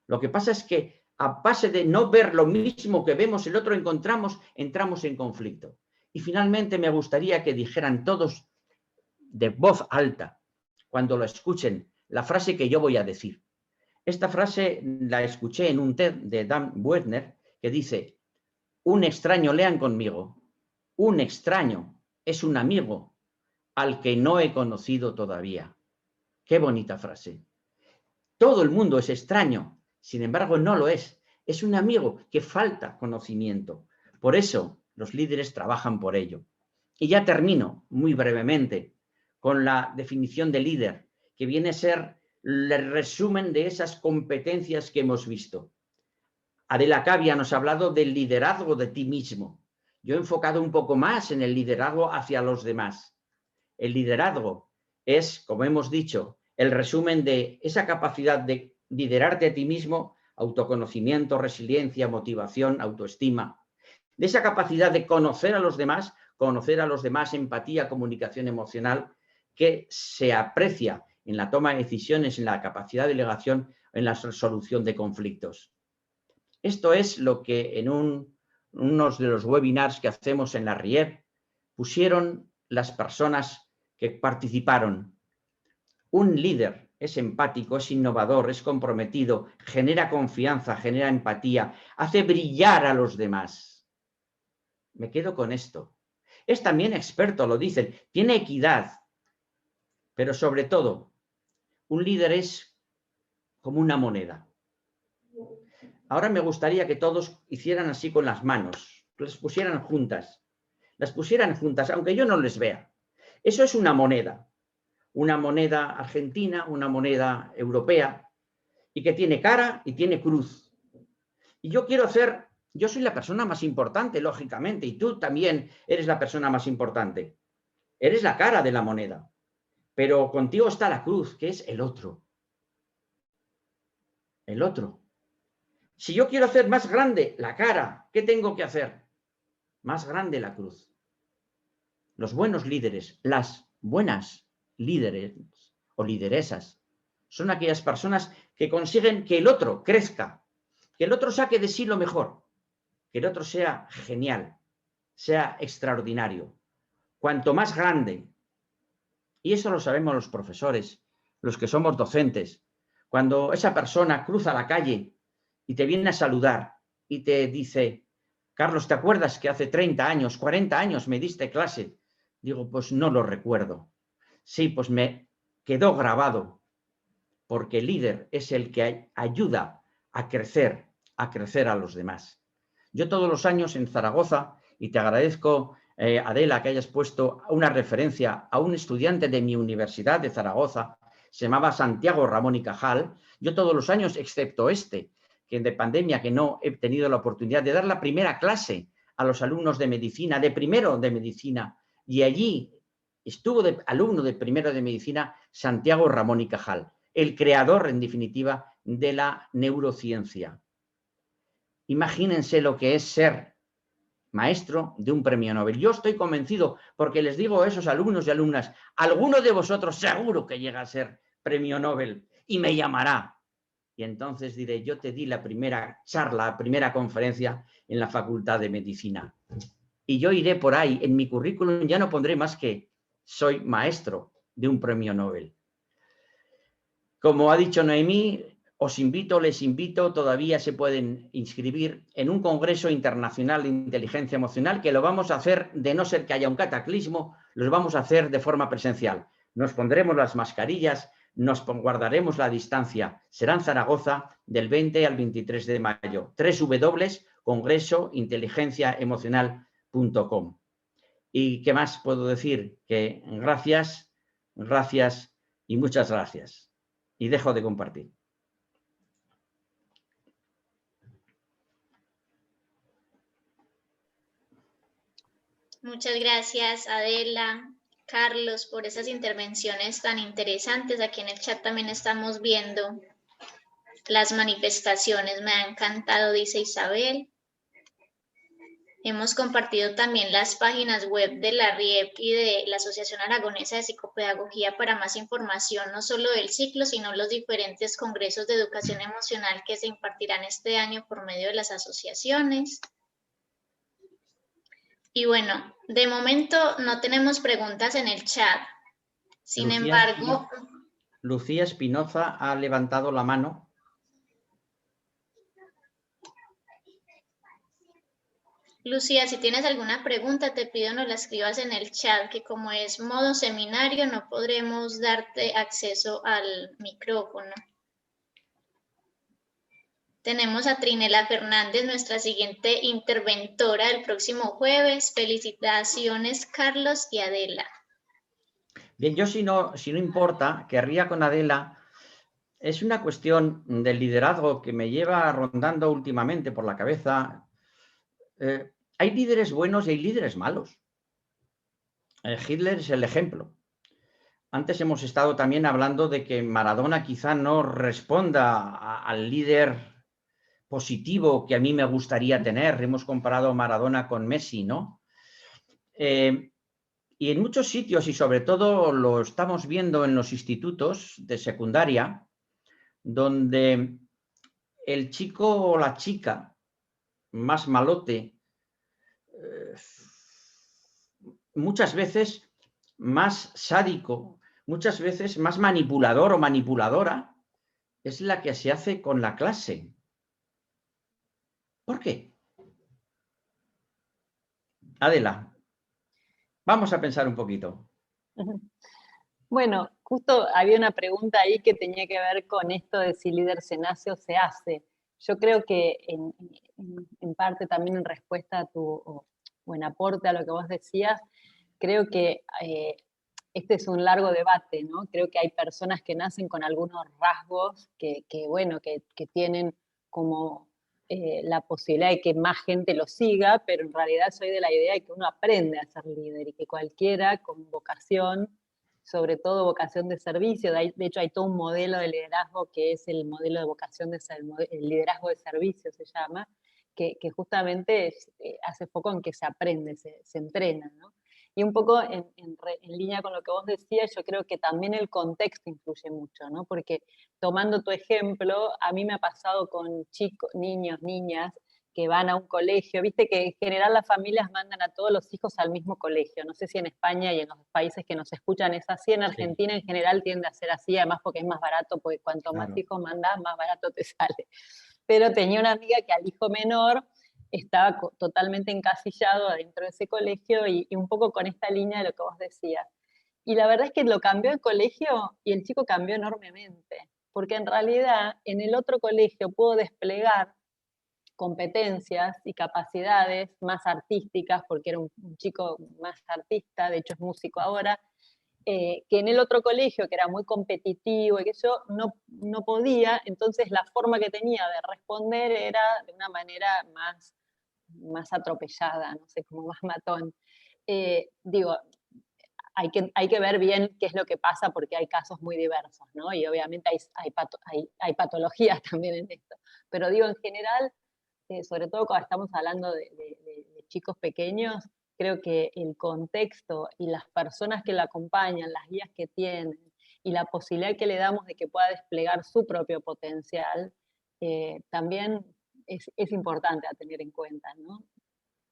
Lo que pasa es que a base de no ver lo mismo que vemos el otro entramos en conflicto. Y finalmente me gustaría que dijeran todos de voz alta, cuando lo escuchen, la frase que yo voy a decir. Esta frase la escuché en un TED de Dan Buettner, que dice: un extraño, lean conmigo, un extraño es un amigo al que no he conocido todavía. Qué bonita frase. Todo el mundo es extraño, sin embargo no lo es. Es un amigo que falta conocimiento. Por eso los líderes trabajan por ello. Y ya termino muy brevemente con la definición de líder, que viene a ser el resumen de esas competencias que hemos visto. Adela Cavia nos ha hablado del liderazgo de ti mismo. Yo he enfocado un poco más en el liderazgo hacia los demás. El liderazgo es, como hemos dicho, el resumen de esa capacidad de liderarte a ti mismo, autoconocimiento, resiliencia, motivación, autoestima. De esa capacidad de conocer a los demás, empatía, comunicación emocional, que se aprecia en la toma de decisiones, en la capacidad de delegación, en la resolución de conflictos. Esto es lo que en unos de los webinars que hacemos en la RIEP pusieron las personas que participaron. Un líder es empático, es innovador, es comprometido, genera confianza, genera empatía, hace brillar a los demás. Me quedo con esto. Es también experto, lo dicen, tiene equidad, pero sobre todo, un líder es como una moneda. Ahora me gustaría que todos hicieran así con las manos, las pusieran juntas, aunque yo no les vea. Eso es una moneda argentina, una moneda europea, y que tiene cara y tiene cruz. Y yo soy la persona más importante, lógicamente, y tú también eres la persona más importante. Eres la cara de la moneda, pero contigo está la cruz, que es el otro. El otro. Si yo quiero hacer más grande la cara, ¿qué tengo que hacer? Más grande la cruz. Los buenos líderes, las buenas líderes o lideresas, son aquellas personas que consiguen que el otro crezca, que el otro saque de sí lo mejor, que el otro sea genial, sea extraordinario. Cuanto más grande, y eso lo sabemos los profesores, los que somos docentes, cuando esa persona cruza la calle y te viene a saludar y te dice: Carlos, ¿te acuerdas que hace 30 años, 40 años me diste clase? Digo, pues no lo recuerdo. Sí, pues me quedó grabado, porque el líder es el que ayuda a crecer a los demás. Yo todos los años en Zaragoza, y te agradezco, Adela, que hayas puesto una referencia a un estudiante de mi universidad de Zaragoza, se llamaba Santiago Ramón y Cajal. Yo todos los años, excepto que de pandemia, que no he tenido la oportunidad de dar la primera clase a los alumnos de medicina, de primero de medicina, y allí estuvo de alumno de primero de medicina Santiago Ramón y Cajal, el creador, en definitiva, de la neurociencia. Imagínense lo que es ser maestro de un premio Nobel. Yo estoy convencido, porque les digo a esos alumnos y alumnas, alguno de vosotros seguro que llega a ser premio Nobel y me llamará. Y entonces diré: yo te di la primera charla, la primera conferencia en la Facultad de Medicina. Y yo iré por ahí, en mi currículum ya no pondré más que soy maestro de un premio Nobel. Como ha dicho Noemí, les invito, todavía se pueden inscribir en un Congreso Internacional de Inteligencia Emocional, que lo vamos a hacer, de no ser que haya un cataclismo, los vamos a hacer de forma presencial. Nos pondremos las mascarillas, nos guardaremos la distancia. Será en Zaragoza del 20 al 23 de mayo. www.congresointeligenciaemocional.com. ¿Y qué más puedo decir? Que gracias, gracias y muchas gracias. Y dejo de compartir. Muchas gracias, Adela, Carlos, por esas intervenciones tan interesantes. Aquí en el chat también estamos viendo las manifestaciones. Me ha encantado, dice Isabel. Hemos compartido también las páginas web de la RIEP y de la Asociación Aragonesa de Psicopedagogía para más información, no solo del ciclo, sino los diferentes congresos de educación emocional que se impartirán este año por medio de las asociaciones. Y bueno, de momento no tenemos preguntas en el chat. Sin embargo... Lucía Espinoza ha levantado la mano. Lucía, si tienes alguna pregunta, te pido no la escribas en el chat, que como es modo seminario, no podremos darte acceso al micrófono. Tenemos a Trinela Fernández, nuestra siguiente interventora del próximo jueves. Felicitaciones, Carlos y Adela. Bien, yo si no importa, querría con Adela, es una cuestión del liderazgo que me lleva rondando últimamente por la cabeza. Hay líderes buenos y hay líderes malos. Hitler es el ejemplo. Antes hemos estado también hablando de que Maradona quizá no responda al líder positivo que a mí me gustaría tener. Hemos comparado a Maradona con Messi, ¿no? Y en muchos sitios, y sobre todo lo estamos viendo en los institutos de secundaria, donde el chico o la chica más malote, muchas veces más sádico, muchas veces más manipulador o manipuladora, es la que se hace con la clase. ¿Por qué? Adela, vamos a pensar un poquito. Bueno, justo había una pregunta ahí que tenía que ver con esto de si líder se nace o se hace. Yo creo que en parte también en respuesta a o en aporte a lo que vos decías, creo que este es un largo debate, ¿no? Creo que hay personas que nacen con algunos rasgos que tienen como la posibilidad de que más gente lo siga, pero en realidad soy de la idea de que uno aprende a ser líder y que cualquiera con vocación, sobre todo vocación de servicio, de hecho hay todo un modelo de liderazgo que es el modelo de vocación el liderazgo de servicio se llama, que justamente hace foco en que se aprende, se entrena, ¿no? Y un poco en línea con lo que vos decías, yo creo que también el contexto influye mucho, ¿no? Porque tomando tu ejemplo, a mí me ha pasado con chicos, niños, niñas, que van a un colegio, viste que en general las familias mandan a todos los hijos al mismo colegio, no sé si en España y en los países que nos escuchan es así, en Argentina en general tiende a ser así, además porque es más barato, porque cuanto más hijos mandas, más barato te sale. Pero tenía una amiga que al hijo menor estaba totalmente encasillado adentro de ese colegio y un poco con esta línea de lo que vos decías. Y la verdad es que lo cambió el colegio y el chico cambió enormemente, porque en realidad en el otro colegio pudo desplegar competencias y capacidades más artísticas, porque era un chico más artista, de hecho es músico ahora, que en el otro colegio, que era muy competitivo y que yo no podía, entonces la forma que tenía de responder era de una manera más atropellada, no sé, como más matón. Digo, hay que ver bien qué es lo que pasa porque hay casos muy diversos, ¿no? Y obviamente hay patologías también en esto. Pero digo, en general, sobre todo cuando estamos hablando de chicos pequeños, creo que el contexto y las personas que la acompañan, las guías que tienen y la posibilidad que le damos de que pueda desplegar su propio potencial, también es importante a tener en cuenta, ¿no?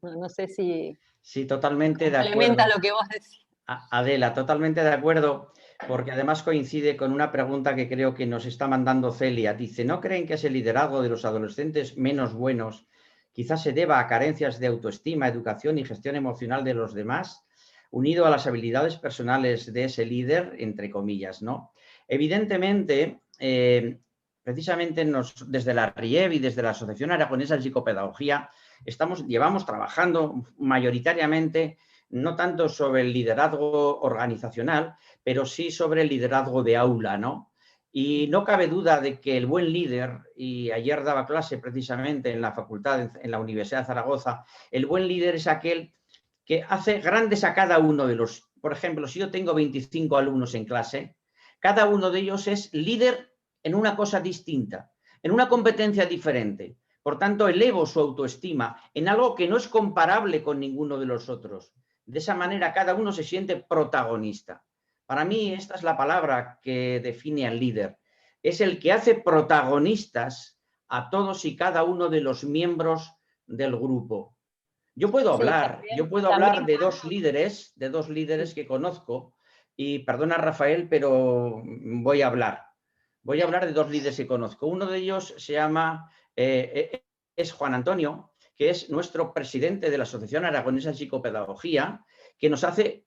No sé si... Sí, totalmente de acuerdo. Complementa lo que vos decís. Adela, totalmente de acuerdo, porque además coincide con una pregunta que creo que nos está mandando Celia. Dice, ¿no creen que ese liderazgo de los adolescentes menos buenos quizás se deba a carencias de autoestima, educación y gestión emocional de los demás, unido a las habilidades personales de ese líder, entre comillas, ¿no? Evidentemente, precisamente desde la RIEB y desde la Asociación Aragonesa de Psicopedagogía llevamos trabajando mayoritariamente no tanto sobre el liderazgo organizacional, pero sí sobre el liderazgo de aula, ¿no? Y no cabe duda de que el buen líder, y ayer daba clase precisamente en la facultad, en la Universidad de Zaragoza, el buen líder es aquel que hace grandes a cada uno de los, por ejemplo, si yo tengo 25 alumnos en clase, cada uno de ellos es líder en una cosa distinta, en una competencia diferente. Por tanto, elevo su autoestima en algo que no es comparable con ninguno de los otros. De esa manera, cada uno se siente protagonista. Para mí, esta es la palabra que define al líder. Es el que hace protagonistas a todos y cada uno de los miembros del grupo. Yo puedo hablar, de dos líderes que conozco, y perdona, Rafael, pero voy a hablar. Voy a hablar de dos líderes que conozco. Uno de ellos se llama, es Juan Antonio, que es nuestro presidente de la Asociación Aragonesa de Psicopedagogía, que nos hace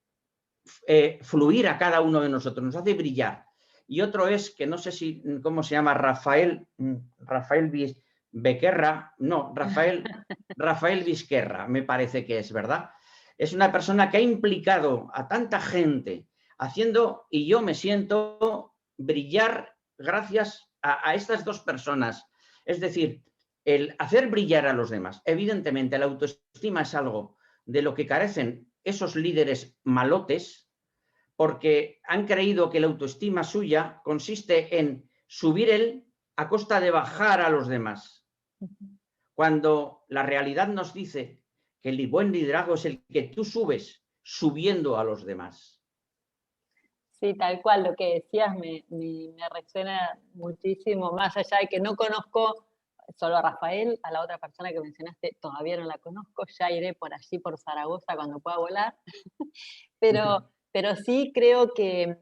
fluir a cada uno de nosotros, nos hace brillar. Y otro es, que no sé si, ¿cómo se llama? Rafael Becerra, no, Rafael Vizquerra, me parece que es, ¿verdad? Es una persona que ha implicado a tanta gente haciendo, y yo me siento brillar gracias a estas dos personas. Es decir, el hacer brillar a los demás. Evidentemente, la autoestima es algo de lo que carecen esos líderes malotes, porque han creído que la autoestima suya consiste en subir él a costa de bajar a los demás. Cuando la realidad nos dice que el buen liderazgo es el que tú subes subiendo a los demás. Sí, tal cual, lo que decías me resuena muchísimo, más allá de que no conozco solo a Rafael, a la otra persona que mencionaste todavía no la conozco, ya iré por allí, por Zaragoza, cuando pueda volar, pero sí creo que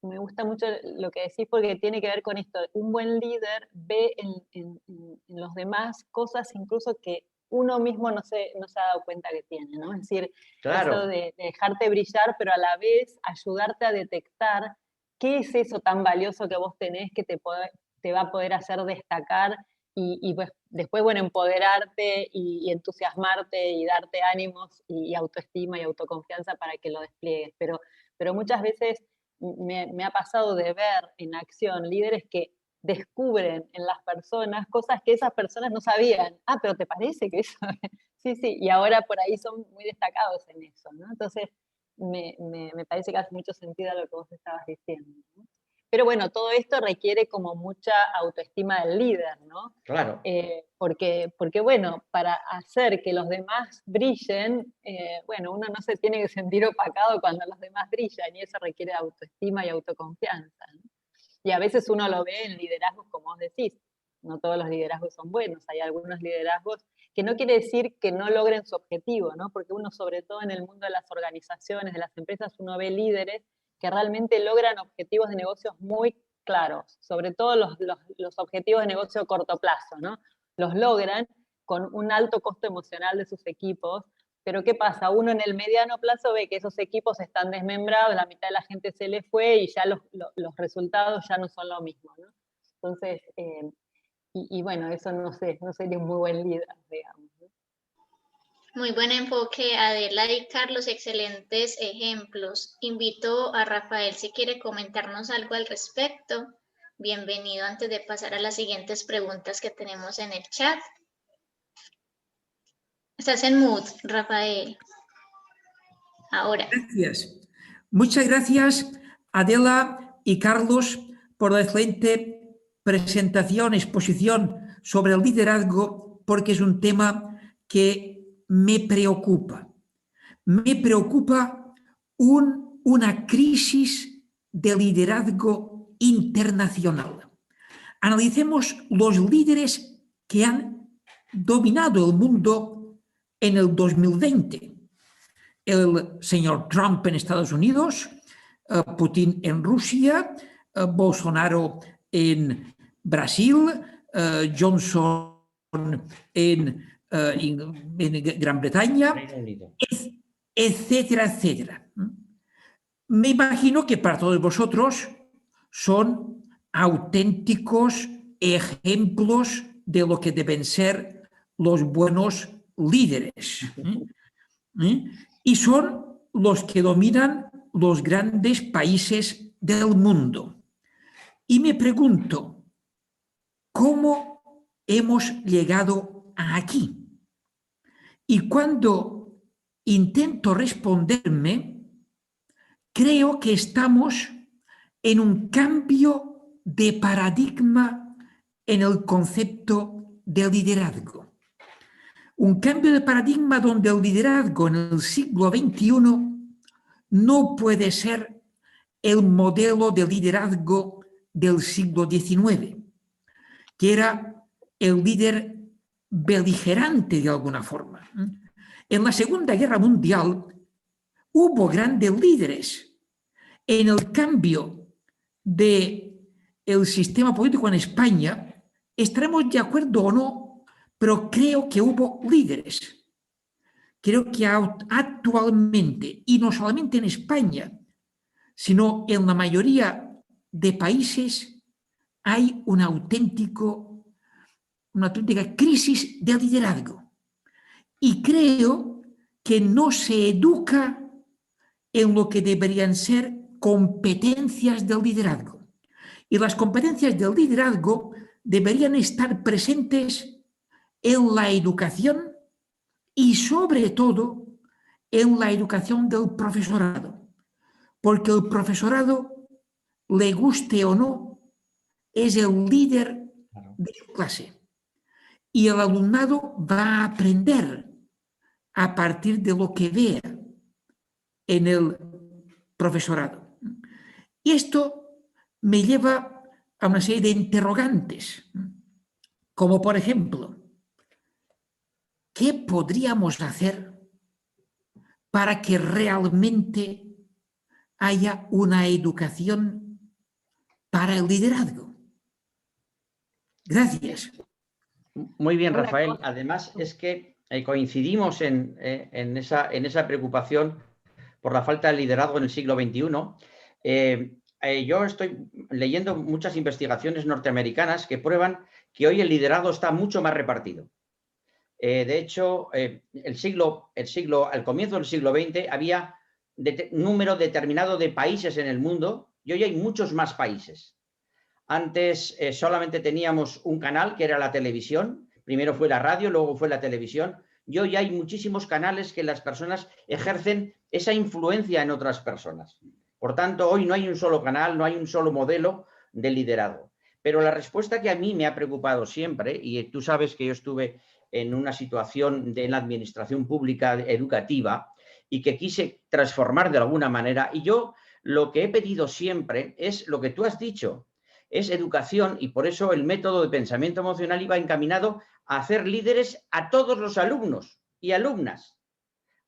me gusta mucho lo que decís porque tiene que ver con esto. Un buen líder ve en los demás cosas incluso que uno mismo no se ha dado cuenta que tiene, ¿no? Es decir, claro, eso de dejarte brillar, pero a la vez ayudarte a detectar qué es eso tan valioso que vos tenés que te va a poder hacer destacar y pues, después, bueno, empoderarte y entusiasmarte y darte ánimos y autoestima y autoconfianza para que lo despliegues. Pero muchas veces me ha pasado de ver en acción líderes que descubren en las personas cosas que esas personas no sabían. Ah, pero ¿te parece que eso? Sí, sí, y ahora por ahí son muy destacados en eso, ¿no? Entonces, me parece que hace mucho sentido lo que vos estabas diciendo, ¿no? Pero bueno, todo esto requiere como mucha autoestima del líder, ¿no? Claro. Porque bueno, para hacer que los demás brillen, bueno, uno no se tiene que sentir opacado cuando los demás brillan, y eso requiere autoestima y autoconfianza, ¿no? Y a veces uno lo ve en liderazgos, como vos decís, no todos los liderazgos son buenos, hay algunos liderazgos que no quiere decir que no logren su objetivo, ¿no? Porque uno, sobre todo en el mundo de las organizaciones, de las empresas, uno ve líderes que realmente logran objetivos de negocios muy claros, sobre todo los objetivos de negocio a corto plazo, ¿no? Los logran con un alto costo emocional de sus equipos, pero ¿qué pasa? Uno en el mediano plazo ve que esos equipos están desmembrados, la mitad de la gente se le fue y ya los resultados ya no son lo mismo, ¿no? Entonces, y bueno, eso no sería un muy buen líder, digamos, ¿no? Muy buen enfoque, Adela y Carlos, excelentes ejemplos. Invito a Rafael si quiere comentarnos algo al respecto. Bienvenido antes de pasar a las siguientes preguntas que tenemos en el chat. Estás en mood, Rafael. Ahora. Gracias. Muchas gracias, Adela y Carlos, por la excelente presentación, exposición sobre el liderazgo, porque es un tema que me preocupa. Me preocupa una crisis de liderazgo internacional. Analicemos los líderes que han dominado el mundo en el 2020. El señor Trump en Estados Unidos, Putin en Rusia, Bolsonaro en Brasil, Johnson en Gran Bretaña, etcétera, etcétera. Me imagino que para todos vosotros son auténticos ejemplos de lo que deben ser los buenos líderes. y son los que dominan los grandes países del mundo. Y me pregunto, ¿cómo hemos llegado aquí? Y cuando intento responderme, creo que estamos en un cambio de paradigma en el concepto de liderazgo. Un cambio de paradigma donde el liderazgo en el siglo XXI no puede ser el modelo de liderazgo del siglo XIX, que era el líder beligerante de alguna forma. En la Segunda Guerra Mundial hubo grandes líderes. En el cambio del sistema político en España, estaremos de acuerdo o no, pero creo que hubo líderes. Creo que actualmente, y no solamente en España, sino en la mayoría de países, hay una auténtica crisis de liderazgo. Y creo que no se educa en lo que deberían ser competencias del liderazgo. Y las competencias del liderazgo deberían estar presentes en la educación y sobre todo en la educación del profesorado. Porque el profesorado, le guste o no, es el líder de su clase. Y el alumnado va a aprender a partir de lo que vea en el profesorado. Y esto me lleva a una serie de interrogantes, como por ejemplo, ¿qué podríamos hacer para que realmente haya una educación para el liderazgo? Gracias. Muy bien, Rafael. Además, es que coincidimos en esa preocupación por la falta de liderazgo en el siglo XXI. Yo estoy leyendo muchas investigaciones norteamericanas que prueban que hoy el liderazgo está mucho más repartido. De hecho, al comienzo del siglo XX había número determinado de países en el mundo y hoy hay muchos más países. Antes solamente teníamos un canal, que era la televisión. Primero fue la radio, luego fue la televisión. Y hoy hay muchísimos canales que las personas ejercen esa influencia en otras personas. Por tanto, hoy no hay un solo canal, no hay un solo modelo de liderazgo. Pero la respuesta que a mí me ha preocupado siempre, y tú sabes que yo estuve en una situación en la administración pública educativa y que quise transformar de alguna manera, y yo lo que he pedido siempre es lo que tú has dicho, es educación, y por eso el método de pensamiento emocional iba encaminado a hacer líderes a todos los alumnos y alumnas.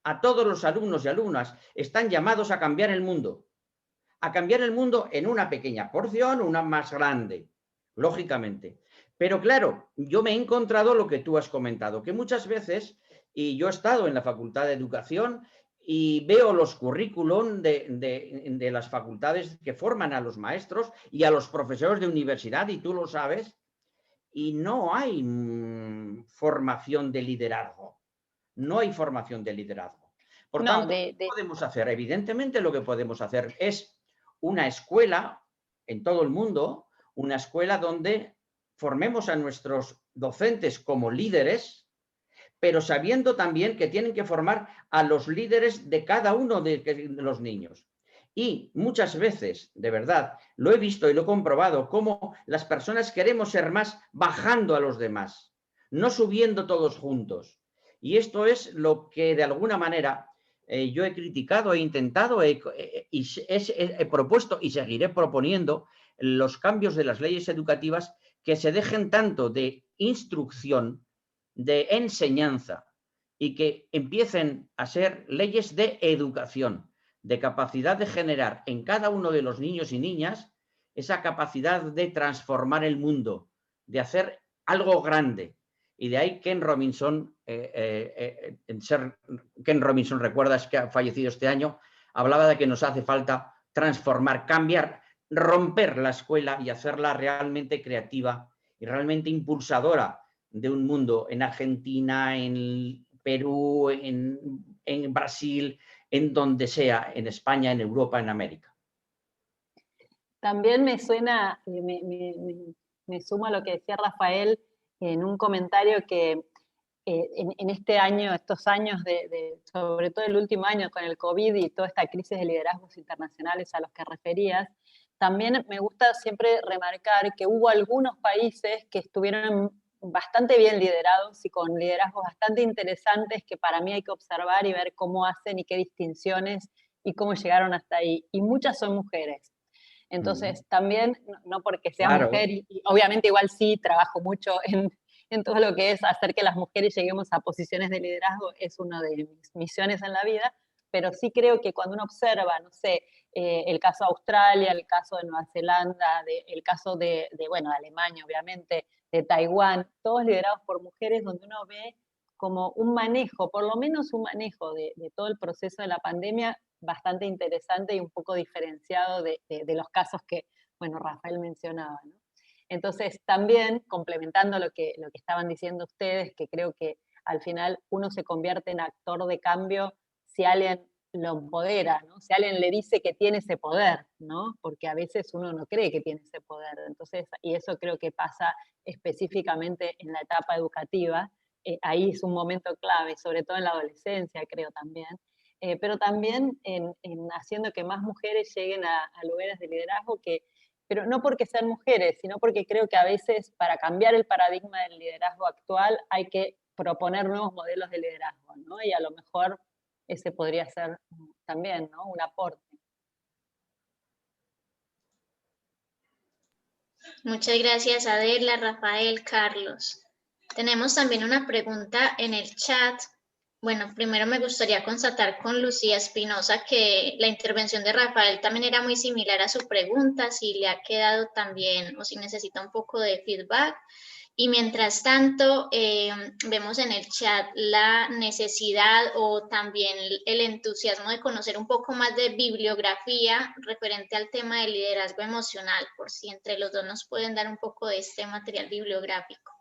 A todos los alumnos y alumnas están llamados a cambiar el mundo en una pequeña porción, una más grande, lógicamente. Pero claro, yo me he encontrado lo que tú has comentado, que muchas veces, y yo he estado en la Facultad de Educación y veo los currículum de las facultades que forman a los maestros y a los profesores de universidad, y tú lo sabes, y no hay formación de liderazgo. No hay formación de liderazgo. Por tanto, ¿qué podemos hacer? Evidentemente lo que podemos hacer es una escuela en todo el mundo, una escuela donde formemos a nuestros docentes como líderes, pero sabiendo también que tienen que formar a los líderes de cada uno de los niños. Y muchas veces, de verdad, lo he visto y lo he comprobado, cómo las personas queremos ser más bajando a los demás, no subiendo todos juntos. Y esto es lo que de alguna manera yo he criticado, he intentado, he propuesto y seguiré proponiendo los cambios de las leyes educativas, que se dejen tanto de instrucción, de enseñanza, y que empiecen a ser leyes de educación, de capacidad de generar en cada uno de los niños y niñas esa capacidad de transformar el mundo, de hacer algo grande. Y de ahí Ken Robinson, Ken Robinson, recuerdas que ha fallecido este año, hablaba de que nos hace falta transformar, cambiar, romper la escuela y hacerla realmente creativa y realmente impulsadora de un mundo. En Argentina, en Perú, en Brasil, en donde sea, en España, en Europa, en América. También me suena, me sumo a lo que decía Rafael en un comentario que en este año, estos años, sobre todo el último año con el COVID y toda esta crisis de liderazgos internacionales a los que referías, también me gusta siempre remarcar que hubo algunos países que estuvieron bastante bien liderados y con liderazgos bastante interesantes que para mí hay que observar y ver cómo hacen y qué distinciones y cómo llegaron hasta ahí. Y muchas son mujeres. Entonces, también, no porque sea mujer, y obviamente igual sí, trabajo mucho en todo lo que es hacer que las mujeres lleguemos a posiciones de liderazgo, es una de mis misiones en la vida, pero sí creo que cuando uno observa, no sé, el caso de Australia, el caso de Nueva Zelanda, el caso de Alemania, obviamente, de Taiwán, todos liderados por mujeres, donde uno ve como un manejo, por lo menos un manejo de todo el proceso de la pandemia bastante interesante y un poco diferenciado de los casos que, bueno, Rafael mencionaba, ¿no? Entonces, también, complementando lo que estaban diciendo ustedes, que creo que al final uno se convierte en actor de cambio si alguien lo empodera, ¿no? Si alguien le dice que tiene ese poder, ¿no? Porque a veces uno no cree que tiene ese poder. Entonces, y eso creo que pasa específicamente en la etapa educativa. Ahí es un momento clave, sobre todo en la adolescencia, creo también. Pero también en haciendo que más mujeres lleguen a lugares de liderazgo, pero no porque sean mujeres, sino porque creo que a veces para cambiar el paradigma del liderazgo actual hay que proponer nuevos modelos de liderazgo, ¿no? Y a lo mejor ese podría ser también, ¿no?, un aporte. Muchas gracias, Adela, Rafael, Carlos. Tenemos también una pregunta en el chat. Bueno, primero me gustaría constatar con Lucía Espinosa que la intervención de Rafael también era muy similar a su pregunta, si le ha quedado también o si necesita un poco de feedback. Y mientras tanto, vemos en el chat la necesidad o también el entusiasmo de conocer un poco más de bibliografía referente al tema del liderazgo emocional, por si entre los dos nos pueden dar un poco de este material bibliográfico.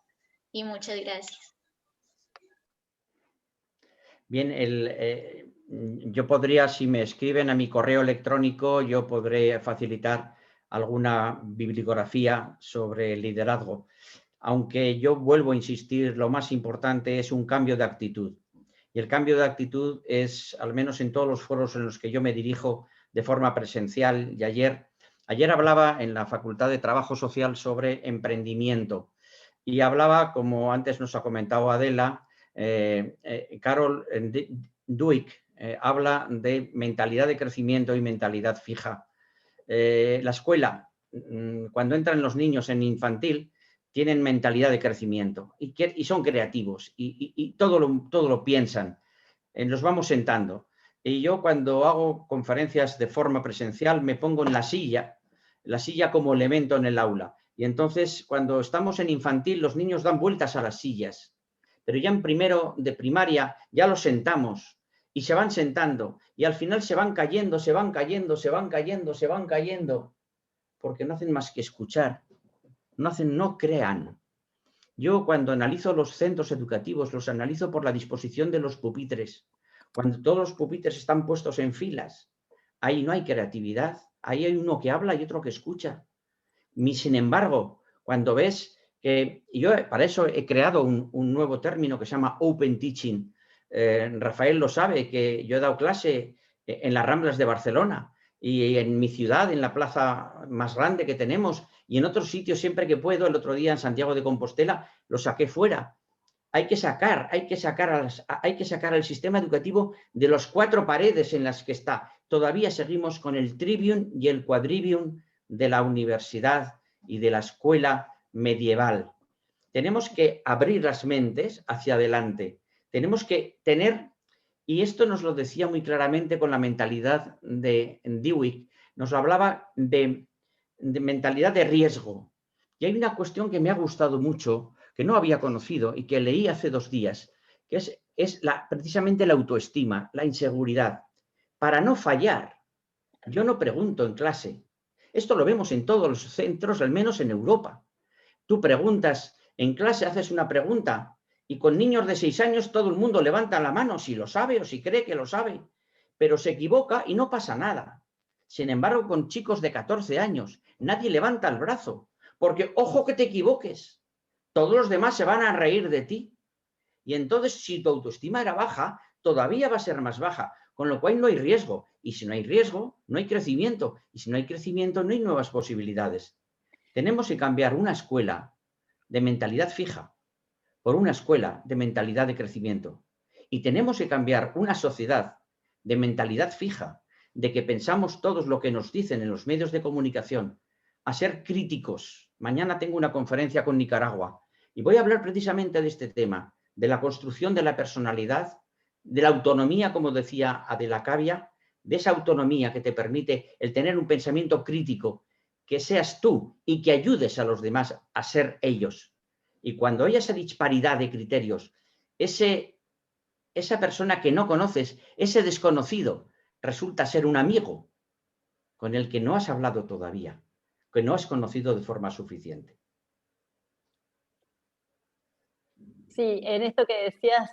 Y muchas gracias. Bien, yo podría, si me escriben a mi correo electrónico, yo podré facilitar alguna bibliografía sobre liderazgo. Aunque yo vuelvo a insistir, lo más importante es un cambio de actitud. Y el cambio de actitud es, al menos en todos los foros en los que yo me dirijo de forma presencial, y ayer hablaba en la Facultad de Trabajo Social sobre emprendimiento. Y hablaba, como antes nos ha comentado Adela, Carol Dweck habla de mentalidad de crecimiento y mentalidad fija. La escuela, cuando entran los niños en infantil, tienen mentalidad de crecimiento y son creativos y todo lo piensan. Los vamos sentando. Y yo cuando hago conferencias de forma presencial me pongo en la silla como elemento en el aula. Y entonces cuando estamos en infantil los niños dan vueltas a las sillas. Pero ya en primero de primaria ya los sentamos y se van sentando y al final se van cayendo, porque no hacen más que escuchar. No crean. Yo cuando analizo los centros educativos, los analizo por la disposición de los pupitres. Cuando todos los pupitres están puestos en filas, ahí no hay creatividad. Ahí hay uno que habla y otro que escucha. Sin embargo, cuando ves que... Yo para eso he creado un nuevo término que se llama Open Teaching. Rafael lo sabe, que yo he dado clase en las Ramblas de Barcelona y en mi ciudad, en la plaza más grande que tenemos, y en otros sitios siempre que puedo. El otro día en Santiago de Compostela lo saqué fuera. Hay que sacar al sistema educativo de las 4 paredes en las que está. Todavía seguimos con el trivium y el quadrivium de la universidad y de la escuela medieval. Tenemos que abrir las mentes hacia adelante. Tenemos que tener, y esto nos lo decía muy claramente con la mentalidad de Dweck, nos hablaba de mentalidad de riesgo. Y hay una cuestión que me ha gustado mucho, que no había conocido y que leí hace 2 días, que es precisamente la autoestima, la inseguridad. Para no fallar, yo no pregunto en clase. Esto lo vemos en todos los centros, al menos en Europa. Tú preguntas en clase, haces una pregunta Y con niños de 6 años todo el mundo levanta la mano si lo sabe o si cree que lo sabe, pero se equivoca y no pasa nada. Sin embargo, con chicos de 14 años nadie levanta el brazo, porque ojo que te equivoques, todos los demás se van a reír de ti. Y entonces, si tu autoestima era baja, todavía va a ser más baja, con lo cual no hay riesgo. Y si no hay riesgo, no hay crecimiento. Y si no hay crecimiento, no hay nuevas posibilidades. Tenemos que cambiar una escuela de mentalidad fija por una escuela de mentalidad de crecimiento. Y tenemos que cambiar una sociedad de mentalidad fija, de que pensamos todos lo que nos dicen en los medios de comunicación, a ser críticos. Mañana tengo una conferencia con Nicaragua y voy a hablar precisamente de este tema, de la construcción de la personalidad, de la autonomía, como decía Adela Cavia, de esa autonomía que te permite el tener un pensamiento crítico, que seas tú y que ayudes a los demás a ser ellos. Y cuando hay esa disparidad de criterios, esa persona que no conoces, ese desconocido, resulta ser un amigo con el que no has hablado todavía, que no has conocido de forma suficiente. Sí, en esto que decías,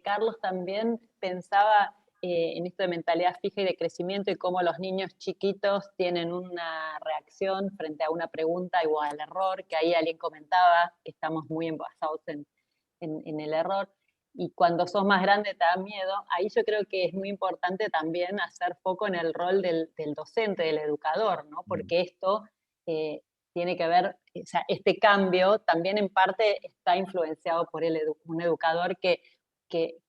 Carlos, también pensaba en esto de mentalidad fija y de crecimiento y cómo los niños chiquitos tienen una reacción frente a una pregunta o al error, que ahí alguien comentaba que estamos muy basados en el error. Y cuando sos más grande te da miedo. Ahí yo creo que es muy importante también hacer foco en el rol del docente, del educador, ¿no? Porque esto tiene que ver, o sea, este cambio también en parte está influenciado por un educador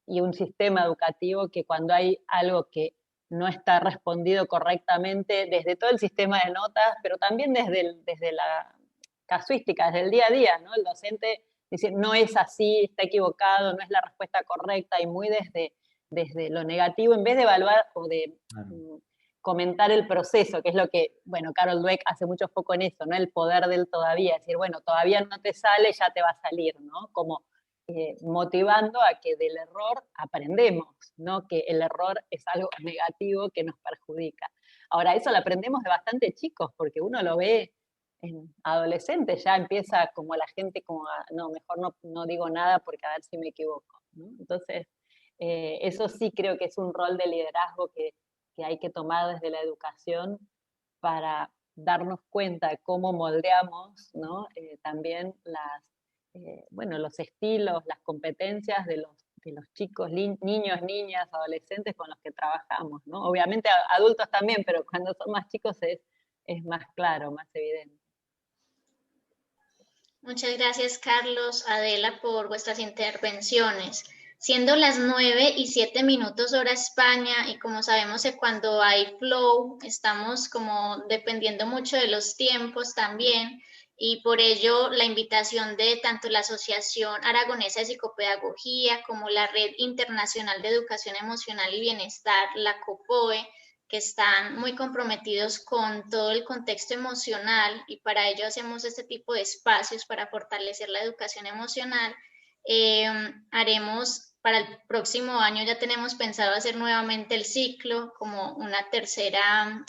y un sistema educativo que cuando hay algo que no está respondido correctamente desde todo el sistema de notas, pero también desde la casuística, desde el día a día, ¿no? El docente dice, no es así, está equivocado, no es la respuesta correcta, y muy desde lo negativo, en vez de evaluar o de comentar el proceso, que es lo que, bueno, Carol Dweck hace mucho foco en eso, ¿no? El poder del todavía, decir, bueno, todavía no te sale, ya te va a salir, ¿no? Como motivando a que del error aprendemos, ¿no? Que el error es algo negativo que nos perjudica. Ahora, eso lo aprendemos de bastante chicos, porque uno lo ve en adolescentes, ya empieza como la gente como no, mejor no digo nada porque a ver si me equivoco, ¿no? Entonces, eso sí creo que es un rol de liderazgo que hay que tomar desde la educación para darnos cuenta de cómo moldeamos, ¿no? También los estilos, las competencias de los chicos, niños, niñas, adolescentes con los que trabajamos, ¿no? Obviamente adultos también, pero cuando son más chicos es más claro, más evidente. Muchas gracias, Carlos, Adela, por vuestras intervenciones. Siendo las 9:07 hora España, y como sabemos que cuando hay flow estamos como dependiendo mucho de los tiempos también, y por ello la invitación de tanto la Asociación Aragonesa de Psicopedagogía como la Red Internacional de Educación Emocional y Bienestar, la COPOE, que están muy comprometidos con todo el contexto emocional, y para ello hacemos este tipo de espacios para fortalecer la educación emocional. Haremos para el próximo año, ya tenemos pensado hacer nuevamente el ciclo como una tercera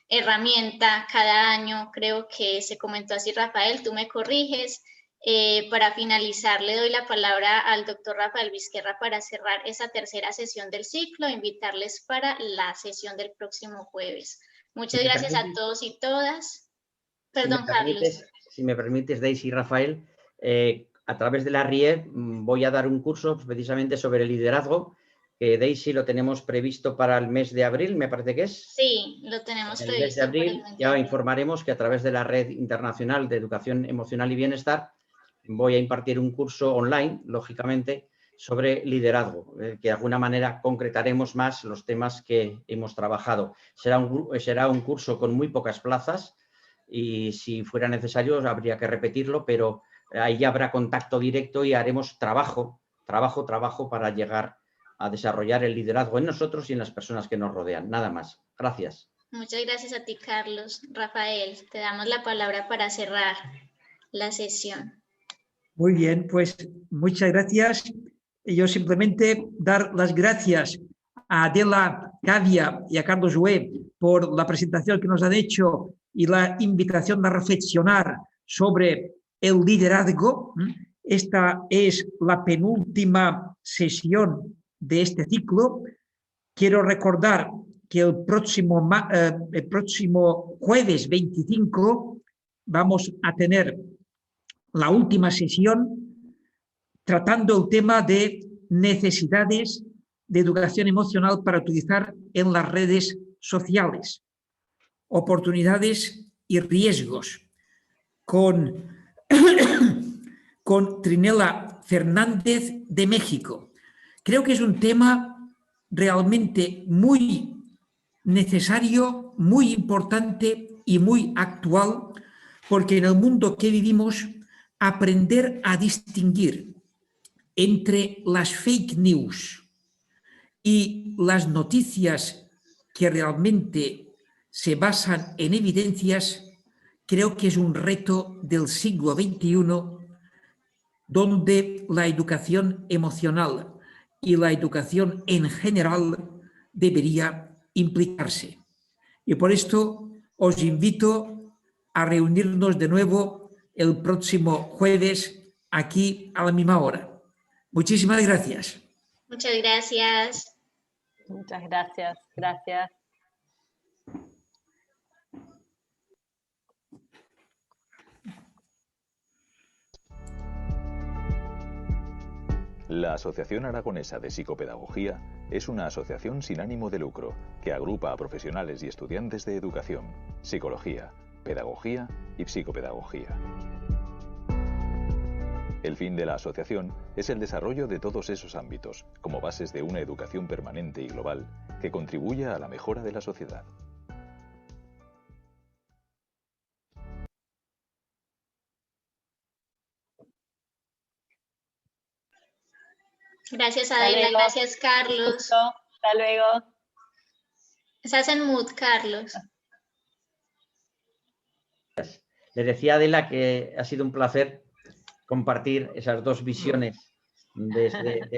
herramienta cada año. Creo que se comentó así, Rafael, tú me corriges. Para finalizar, le doy la palabra al doctor Rafael Vizquerra para cerrar esa tercera sesión del ciclo, invitarles para la sesión del próximo jueves. Muchas gracias a todos y todas. Perdón, Carlos. Si me permites, Daisy y Rafael, a través de la RIE voy a dar un curso precisamente sobre el liderazgo, que Daisy lo tenemos previsto para el mes de abril, me parece que es. Sí, lo tenemos previsto. El mes de abril ya informaremos que a través de la Red Internacional de Educación Emocional y Bienestar voy a impartir un curso online, lógicamente, sobre liderazgo, que de alguna manera concretaremos más los temas que hemos trabajado. Será un curso con muy pocas plazas y si fuera necesario habría que repetirlo, pero ahí habrá contacto directo y haremos trabajo para llegar a desarrollar el liderazgo en nosotros y en las personas que nos rodean. Nada más. Gracias. Muchas gracias a ti, Carlos. Rafael, te damos la palabra para cerrar la sesión. Muy bien, pues muchas gracias. Yo simplemente dar las gracias a Adela Cavia y a Carlos Hué por la presentación que nos han hecho y la invitación a reflexionar sobre el liderazgo. Esta es la penúltima sesión de este ciclo. Quiero recordar que el próximo jueves 25 vamos a tener la última sesión tratando el tema de necesidades de educación emocional para utilizar en las redes sociales, oportunidades y riesgos, con Trinela Fernández de México. Creo que es un tema realmente muy necesario, muy importante y muy actual, porque en el mundo que vivimos, aprender a distinguir entre las fake news y las noticias que realmente se basan en evidencias, creo que es un reto del siglo XXI, donde la educación emocional y la educación en general debería implicarse. Y por esto os invito a reunirnos de nuevo el próximo jueves aquí a la misma hora. Muchísimas gracias. Muchas gracias. Muchas gracias. Gracias. La Asociación Aragonesa de Psicopedagogía es una asociación sin ánimo de lucro que agrupa a profesionales y estudiantes de educación, psicología, pedagogía y psicopedagogía. El fin de la asociación es el desarrollo de todos esos ámbitos como bases de una educación permanente y global que contribuya a la mejora de la sociedad. Gracias, Adela. Gracias, Carlos. Hasta luego. Estás en mood, Carlos. Le decía a Adela que ha sido un placer compartir esas dos visiones de